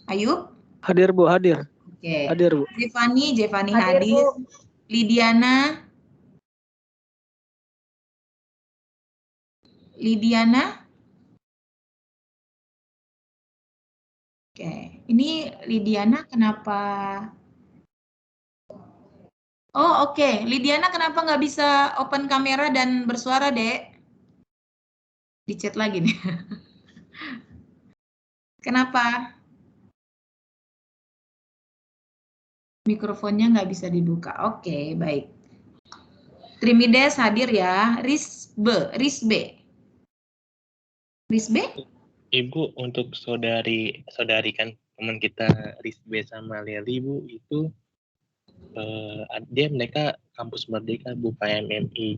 Ayub? Hadir, Bu, hadir. Oke. Hadir, Bu. Jevani Hadir, hadir. Bu. Lidiana? Oke, ini Lidiana kenapa? Oh, oke. Lidiana kenapa nggak bisa open kamera dan bersuara, Dek? Di chat lagi nih. Kenapa? Mikrofonnya nggak bisa dibuka. Oke, baik. Trimides hadir ya. Risbe. Ibu, untuk saudari kan teman kita Rizbe sama Leli, Bu, itu mereka kampus Merdeka, Bu, KMMI,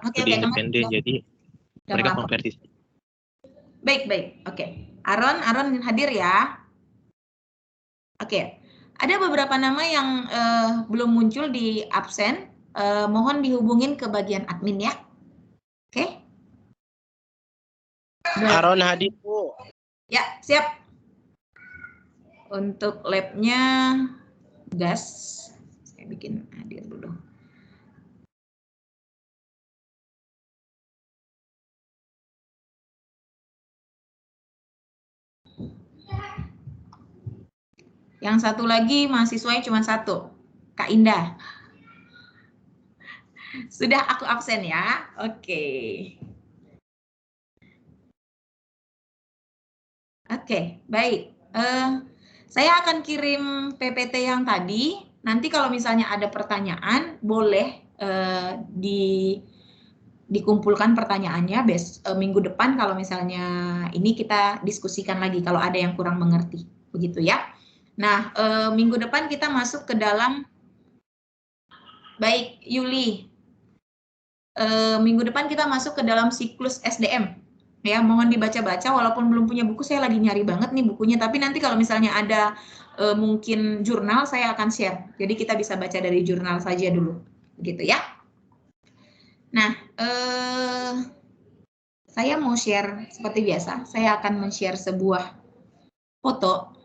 Oke, studi independen, jadi mereka konversi. Baik. Oke. Aron hadir ya. Oke. Ada beberapa nama yang belum muncul di absen. Mohon dihubungin ke bagian admin ya. Oke. Aron hadir, Bu. Ya, siap. Untuk labnya gas. Saya bikin hadir dulu. Yang satu lagi mahasiswanya cuma satu, Kak Indah. Sudah aku absen ya. Oke. Oke, baik. Saya akan kirim PPT yang tadi. Nanti kalau misalnya ada pertanyaan, boleh dikumpulkan pertanyaannya. Minggu depan kalau misalnya ini kita diskusikan lagi kalau ada yang kurang mengerti. Begitu ya. Nah, minggu depan kita masuk ke dalam, baik Yuli, minggu depan kita masuk ke dalam siklus SDM. Ya, mohon dibaca-baca, walaupun belum punya buku, saya lagi nyari banget nih bukunya, tapi nanti kalau misalnya ada mungkin jurnal, saya akan share. Jadi kita bisa baca dari jurnal saja dulu. Begitu ya. Nah, saya mau share seperti biasa, saya akan men-share sebuah foto.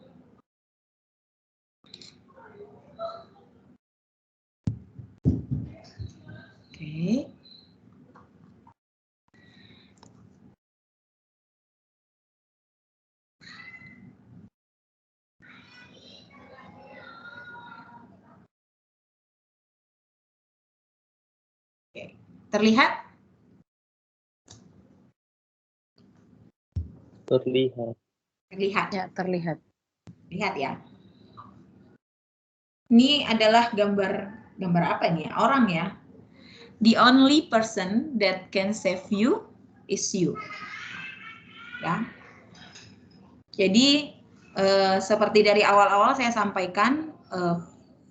Oke. Terlihat? Terlihat. Ya, terlihat. Lihat ya. Ini adalah gambar apa ini? Orang ya. The only person that can save you is you. Ya. Jadi seperti dari awal-awal saya sampaikan,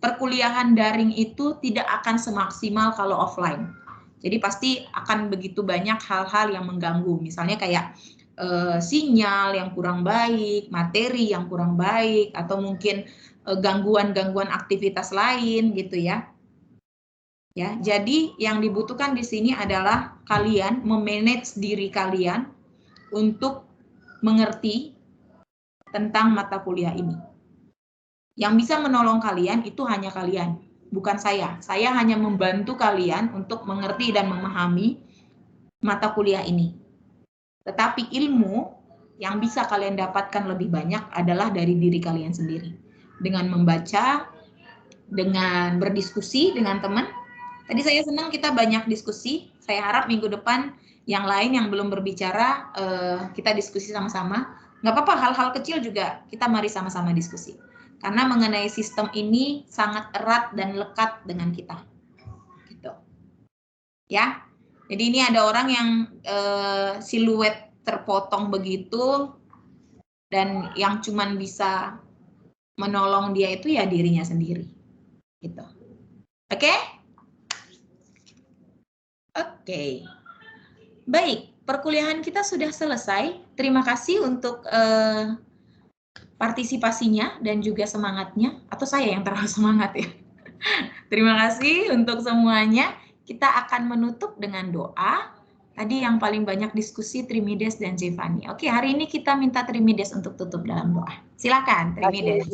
perkuliahan daring itu tidak akan semaksimal kalau offline. Jadi pasti akan begitu banyak hal-hal yang mengganggu. Misalnya kayak sinyal yang kurang baik, materi yang kurang baik, atau mungkin gangguan-gangguan aktivitas lain gitu ya. Ya, jadi yang dibutuhkan di sini adalah kalian memanage diri kalian untuk mengerti tentang mata kuliah ini. Yang bisa menolong kalian itu hanya kalian, bukan saya. Saya hanya membantu kalian untuk mengerti dan memahami mata kuliah ini. Tetapi ilmu yang bisa kalian dapatkan lebih banyak adalah dari diri kalian sendiri. Dengan membaca, dengan berdiskusi dengan teman. Tadi saya senang kita banyak diskusi. Saya harap minggu depan yang lain yang belum berbicara, kita diskusi sama-sama. Nggak apa-apa, hal-hal kecil juga kita mari sama-sama diskusi. Karena mengenai sistem ini sangat erat dan lekat dengan kita. Gitu. Ya. Jadi ini ada orang yang siluet terpotong begitu, dan yang cuman bisa menolong dia itu ya dirinya sendiri. Gitu. Oke? Oke. Baik, perkuliahan kita sudah selesai. Terima kasih untuk partisipasinya dan juga semangatnya. Atau saya yang terlalu semangat ya. Terima kasih untuk semuanya. Kita akan menutup dengan doa. Tadi yang paling banyak diskusi Trimides dan Giovanni. Oke, hari ini kita minta Trimides untuk tutup dalam doa. Silakan, Trimides.